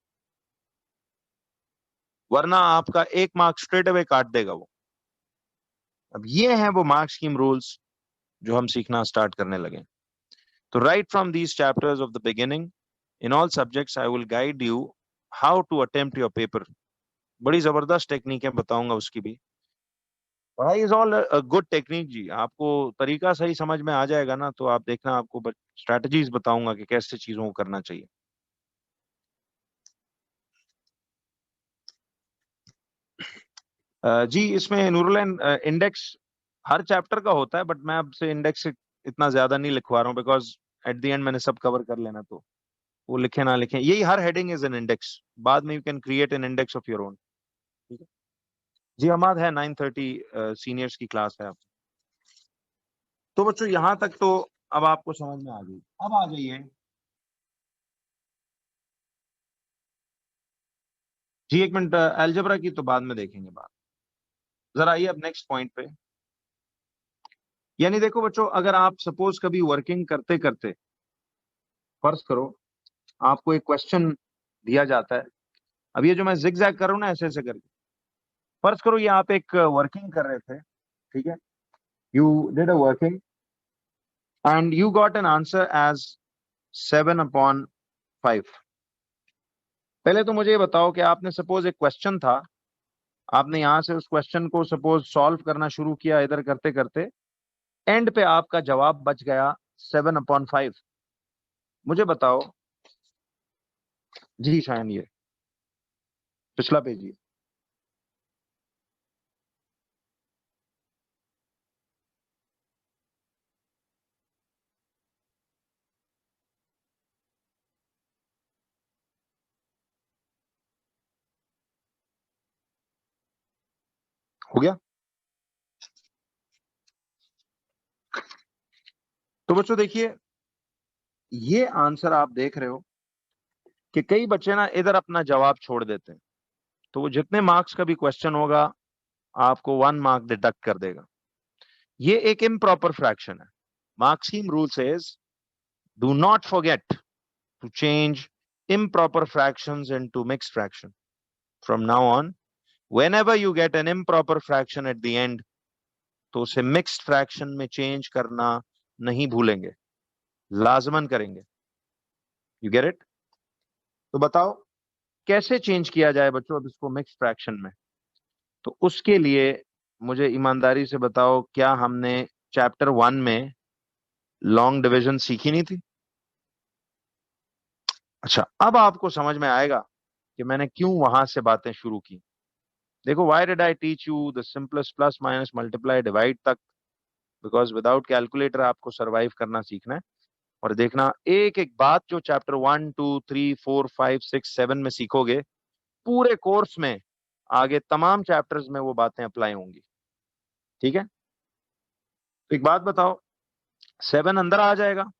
वरना आपका एक मार्क्स स्ट्रेट अवे काट देगा वो। अब ये हैं वो मार्क्स स्कीम रूल्स जो हम सीखना स्टार्ट करने लगे। तो right from these chapters of the beginning in all subjects I will guide you how to attempt your paper. बड़ी जबरदस्त टेक्निक है, बताऊंगा उसकी भी। पढ़ाई इज ऑल गुड टेक्निक जी, आपको तरीका सही समझ में आ जाएगा ना तो आप देखना, आपको स्ट्रेटजीज बताऊंगा कि कैसे चीजों को करना चाहिए। जी इसमें नूरुलैन इंडेक्स हर चैप्टर का होता है, बट मैं आपसे इंडेक्स इतना ज्यादा नहीं लिखवा रहा हूँ, बिकॉज एट द एंड मैंने सब कवर कर लेना, तो वो लिखे ना लिखे, यही हर हेडिंग इज एन इंडेक्स। बाद में you can create an index of your own. ठीक है जी, हमाद है 9:30 सीनियर्स की क्लास है। तो बच्चों यहां तक तो अब आपको समझ में आ गई। अब आ जाइए जी, एक मिनट, अलजेब्रा की तो बाद में देखेंगे बात। जरा आइए अब नेक्स्ट पॉइंट पे। यानी देखो बच्चों, अगर आप सपोज कभी वर्किंग करते करते, फर्ज करो आपको एक क्वेश्चन दिया जाता है। अब ये जो मैं जिग-जैग कर रहा हूं ना ऐसे ऐसे करके, फर्ज करो ये आप एक वर्किंग कर रहे थे, ठीक है, you did a working and you got an answer as 7/5। पहले तो मुझे ये बताओ कि आपने सपोज एक क्वेश्चन था, आपने यहां से उस क्वेश्चन को सपोज सॉल्व करना शुरू किया, इधर करते करते एंड पे आपका जवाब बच गया 7/5। मुझे बताओ जी, शायन ये पिछला पेज ये हो गया। तो बच्चों देखिए, ये आंसर आप देख रहे हो कि कई बच्चे ना इधर अपना जवाब छोड़ देते हैं, तो वो जितने मार्क्स का भी क्वेश्चन होगा आपको 1 मार्क डिडक्ट कर देगा। ये एक इम्प्रॉपर फ्रैक्शन है। Maxim rule says do not forget to change improper fractions into mixed fraction. From now on, whenever you get an improper fraction at the end, तो उसे मिक्स्ड फ्रैक्शन में change करना नहीं भूलेंगे, लाजमन करेंगे। You get it? तो बताओ कैसे चेंज किया जाए बच्चों अब इसको मिक्स्ड फ्रैक्शन में। तो उसके लिए मुझे ईमानदारी से बताओ, क्या हमने चैप्टर 1 में लॉन्ग डिवीजन सीखी नहीं थी? अच्छा, अब आपको समझ में आएगा कि मैंने क्यों वहां से बातें शुरू की। देखो, why did I teach you the simplest plus minus multiply divide तक? बिकॉज विदाउट कैलकुलेटर आपको सर्वाइव करना सीखना है। और देखना, एक एक बात जो चैप्टर 1 2 3 4 5 6 7 में सीखोगे, पूरे कोर्स में आगे तमाम चैप्टर्स में वो बातें अप्लाई होंगी। ठीक है, तो एक बात बताओ, 7 अंदर आ जाएगा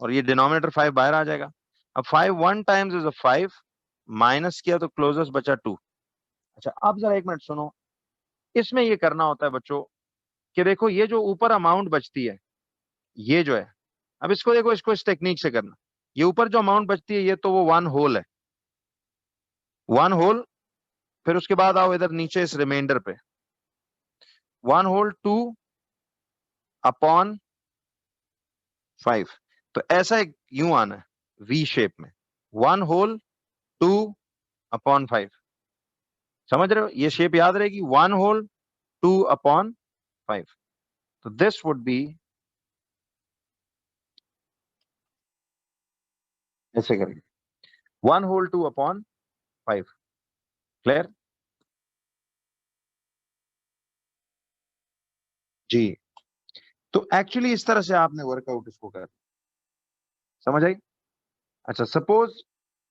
और ये डिनोमिनेटर 5 बाहर आ जाएगा। अब 5 1 टाइम्स इज अ 5, माइनस किया तो क्लोजेस्ट बचा 2। अच्छा, अब जरा एक मिनट सुनो, इसमें ये करना होता है बच्चों कि देखो, ये जो ऊपर अमाउंट बचती है, ये जो है, अब इसको देखो, इसको इस टेक्निक से करना। ये ऊपर जो अमाउंट बचती है, ये तो वो 1 होल है, 1 होल। फिर उसके बाद आओ इधर नीचे इस रिमाइंडर पे, 1 होल 2 अपॉन 5। तो ऐसा एक यूं आना है वी शेप में, 1 होल 2 अपॉन 5। समझ रहे हो? ये शेप याद रहेगी, 1 होल 2 अपॉन 5। तो दिस वुड बी ऐसे करेंगे, 1 होल 2 अपॉन 5। क्लियर? जी। तो एक्चुअली इस तरह से आपने वर्कआउट इसको कर, समझ आई? अच्छा, suppose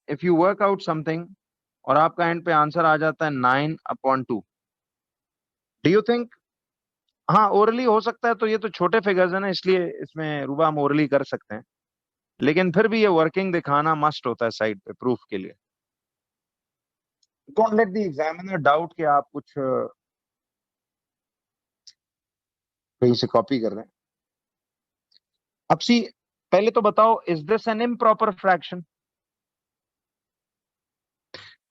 if you work out something और आपका एंड पे आंसर आ जाता है 9/2, डू यू थिंक, हाँ ओरली हो सकता है, तो ये तो छोटे फिगर्स है ना, इसलिए इसमें रूबा हम ओरली कर सकते हैं, लेकिन फिर भी ये वर्किंग दिखाना मस्ट होता है साइड पे प्रूफ के लिए। Don't let the examiner doubt कि आप कुछ कहीं से कॉपी कर रहे हैं। अब सी, पहले तो बताओ, is this an improper fraction?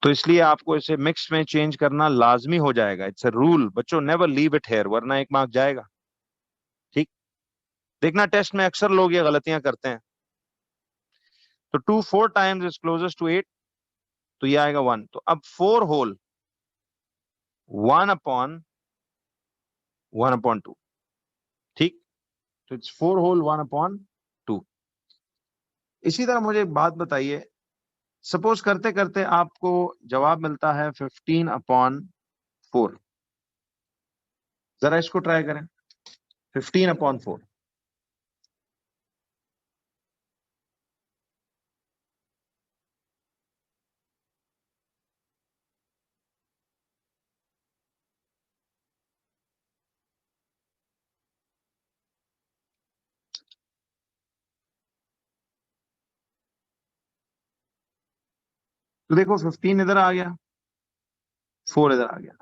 तो इसलिए आपको इसे मिक्स में चेंज करना लाजमी हो जाएगा, इट्स अ रूल बच्चों, नेवर लीव इट हेयर, वरना 1 मार्क जाएगा। ठीक, देखना टेस्ट में अक्सर लोग ये गलतियां करते हैं। तो 2 4 टाइम्स इज क्लोजेस्ट टू 8, तो ये आएगा 1। तो अब 4 होल 1 अपॉन 1/2। ठीक, तो इट्स 4 होल 1/2। इसी तरह मुझे एक बात बताइए, सपोज करते करते आपको जवाब मिलता है 15/4। जरा इसको ट्राई करें, 15/4। तो देखो, 15 इधर आ गया, 4 इधर आ गया,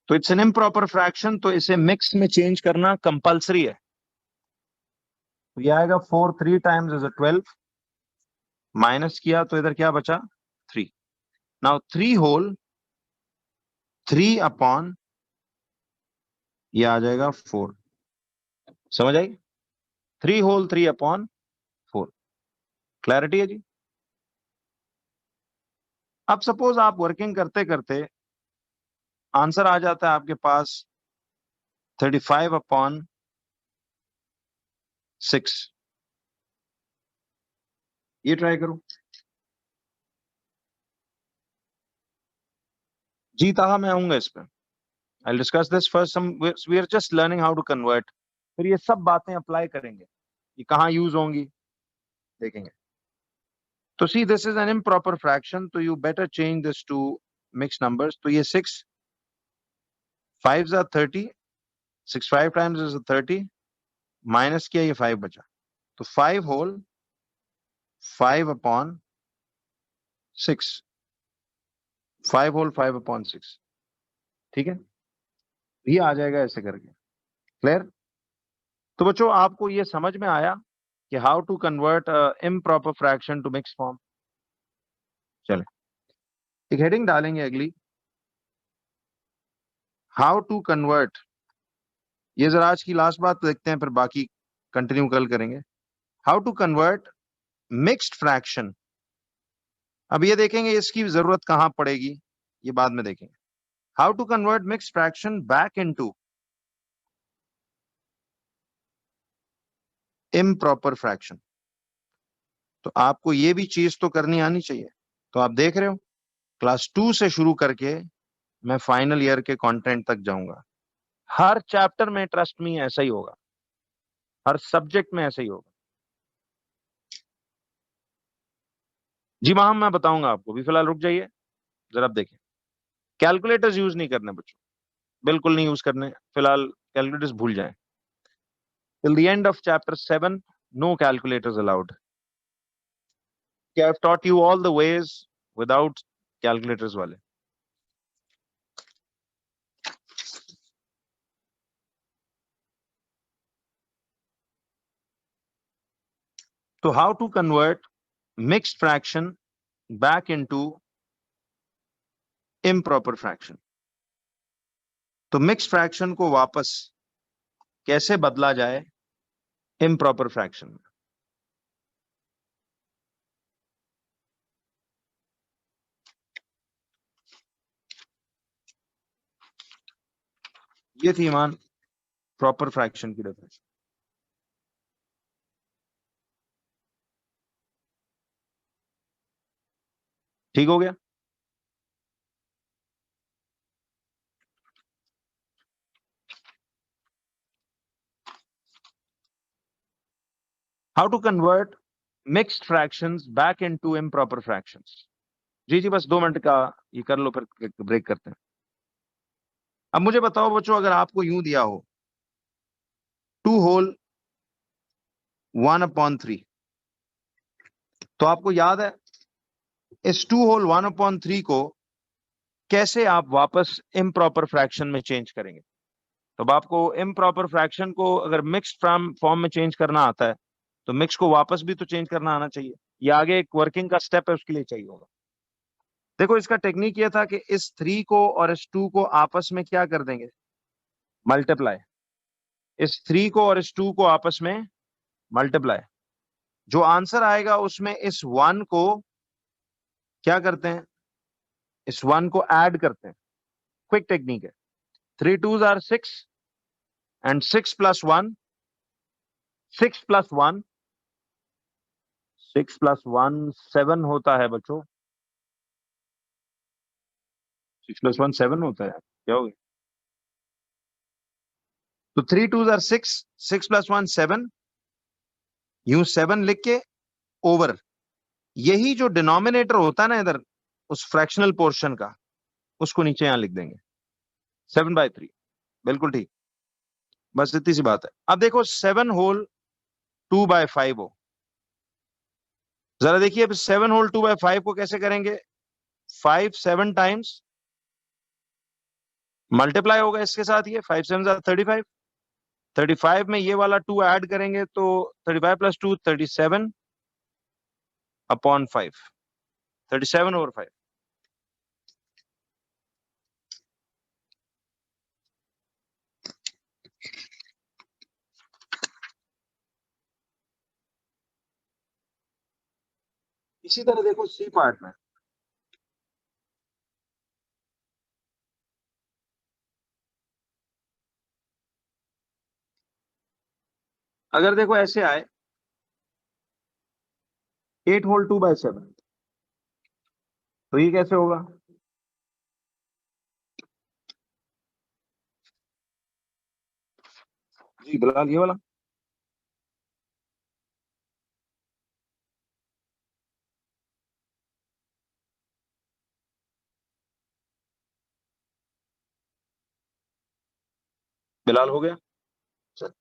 तो इट्स एन इम्प्रॉपर फ्रैक्शन, तो इसे मिक्स में चेंज करना कंपलसरी है। तो ये आएगा 4 3 टाइम्स इज 12, माइनस किया तो इधर क्या बचा 3। नाउ 3 होल 3/, ये आ जाएगा 4। समझ आई? 3 होल 3/4। क्लैरिटी है जी? अब सपोज आप वर्किंग करते करते आंसर आ जाता है आपके पास 35/6। ये ट्राई करो। जी ताहा मैं आऊंगा इस पे, I discuss this first, some we are just learning how to convert, फिर ये सब बातें अप्लाई करेंगे, ये कहाँ यूज होंगी देखेंगे। तो see, this is an improper fraction, तो you better change this to mix numbers. तो ये 6 5s are 30, 6 5 times is 30, minus किया ये 5 बचा, तो 5 होल 5/6, 5 होल 5/6। ठीक है, ये आ जाएगा ऐसे करके। क्लियर? तो बच्चों, आपको ये समझ में आया कि how to convert improper fraction to mix form. चले, एक हेडिंग डालेंगे अगली, हाउ टू कन्वर्ट, ये जरा आज की लास्ट बात देखते हैं, फिर बाकी कंटिन्यू कल करेंगे। How to convert mixed fraction. अब ये देखेंगे इसकी जरूरत कहां पड़ेगी, ये बाद में देखेंगे। How to convert mixed fraction back into improper fraction. तो आपको ये भी चीज तो करनी आनी चाहिए। तो आप देख रहे हो क्लास 2 से शुरू करके मैं फाइनल ईयर के कंटेंट तक जाऊंगा। हर चैप्टर में ट्रस्ट मी ऐसा ही होगा, हर सब्जेक्ट में ऐसा ही होगा। जी माहम, मैं बताऊंगा आपको, भी फिलहाल रुक जाइए जरा। आप देखें, कैलकुलेटर्स यूज नहीं करने बच्चों, बिल्कुल नहीं यूज करने। फिलहाल कैलकुलेटर्स भूल जाएं। Till the end of chapter 7 no calculators allowed. I have taught you all the ways without calculators वाले। तो how to convert mixed fraction back into improper fraction. तो मिक्स्ड फ्रैक्शन को वापस कैसे बदला जाए इम्प्रॉपर फ्रैक्शन में। ये थी ईमान प्रॉपर फ्रैक्शन की डेफिनेशन। ठीक हो गया। How to convert mixed fractions back into improper fractions. जी जी, बस 2 मिनट का ये कर लो, फिर ब्रेक करते हैं। अब मुझे बताओ बच्चों, अगर आपको यूं दिया हो 2 होल 1/3, तो आपको याद है इस 2 होल 1/3 को कैसे आप वापस इम्प्रॉपर फ्रैक्शन में चेंज करेंगे। तो अब आपको इम्प्रॉपर फ्रैक्शन को अगर मिक्स्ड फॉर्म में चेंज करना आता है, तो मिक्स को वापस भी तो चेंज करना आना चाहिए। ये आगे एक वर्किंग का स्टेप है, उसके लिए चाहिए होगा। देखो, इसका टेक्निक ये था कि इस 3 को और इस 2 को आपस में क्या कर देंगे, मल्टीप्लाई। इस 3 को और इस 2 को आपस में मल्टीप्लाई। जो आंसर आएगा उसमें इस 1 को क्या करते हैं, इस 1 को ऐड करते हैं। क्विक टेक्निक है। 3 2s आर 6 एंड 6 + 1, 6 + 1, 6 + 1 7 होता है बच्चों। 6 + 1 7 होता है, क्या हो गया। तो 3 2s आर 6, 6 + 1 7, यूं 7 लिख के ओवर, यही जो डिनोमिनेटर होता है ना इधर उस फ्रैक्शनल पोर्शन का, उसको नीचे यहां लिख देंगे 7/3। बिल्कुल ठीक, बस इतनी सी बात है। अब देखो 7 होल 2/5 हो, जरा देखिए अब 7 होल 2/5 को कैसे करेंगे। 5 7 टाइम्स मल्टीप्लाई होगा इसके साथ, ये 5 7 35, 35 में ये वाला 2 ऐड करेंगे तो 35 + 2 37/5, 37/5। इसी तरह देखो सी पार्ट में, अगर देखो ऐसे आए 8 होल 2/7, तो ये कैसे होगा। जी बिलाल, ये वाला बिलाल हो गया। चल,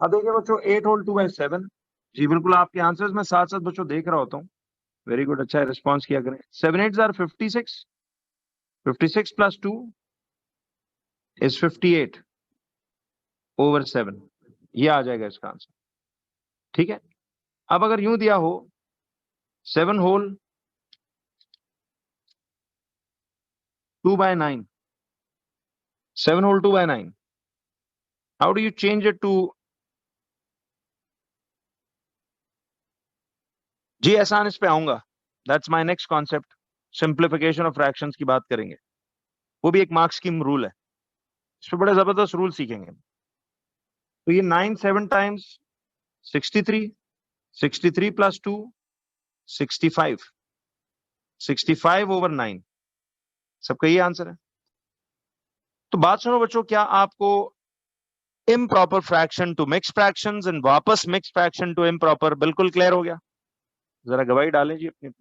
अब देखिए बच्चों 8 होल 2/7। जी बिल्कुल, आपके आंसर्स में साथ साथ बच्चों देख रहा होता हूँ। वेरी गुड, अच्छा है, रिस्पॉन्स किया करें। 7 8s आर 56, 56 + 2 इज 58/7, ये आ जाएगा इसका आंसर। ठीक है। अब अगर यूं दिया हो 7 whole 2/9, 7 whole 2/9, how do you change it to. जी एहसान, इस पे आऊंगा, that's my next concept. Simplification of fractions की बात करेंगे, वो भी एक मार्क्स की रूल है, इस पे बड़े जबरदस्त रूल सीखेंगे। तो ये 9 7 टाइम्स 63, 63 + 2 65, 65/9। सबका ये आंसर है। तो बात सुनो बच्चों, क्या आपको improper fraction to mix fractions and वापस मिक्स फ्रैक्शन टू इम्प्रॉपर बिल्कुल क्लियर हो गया? जरा गवाही डालें जी अपनी।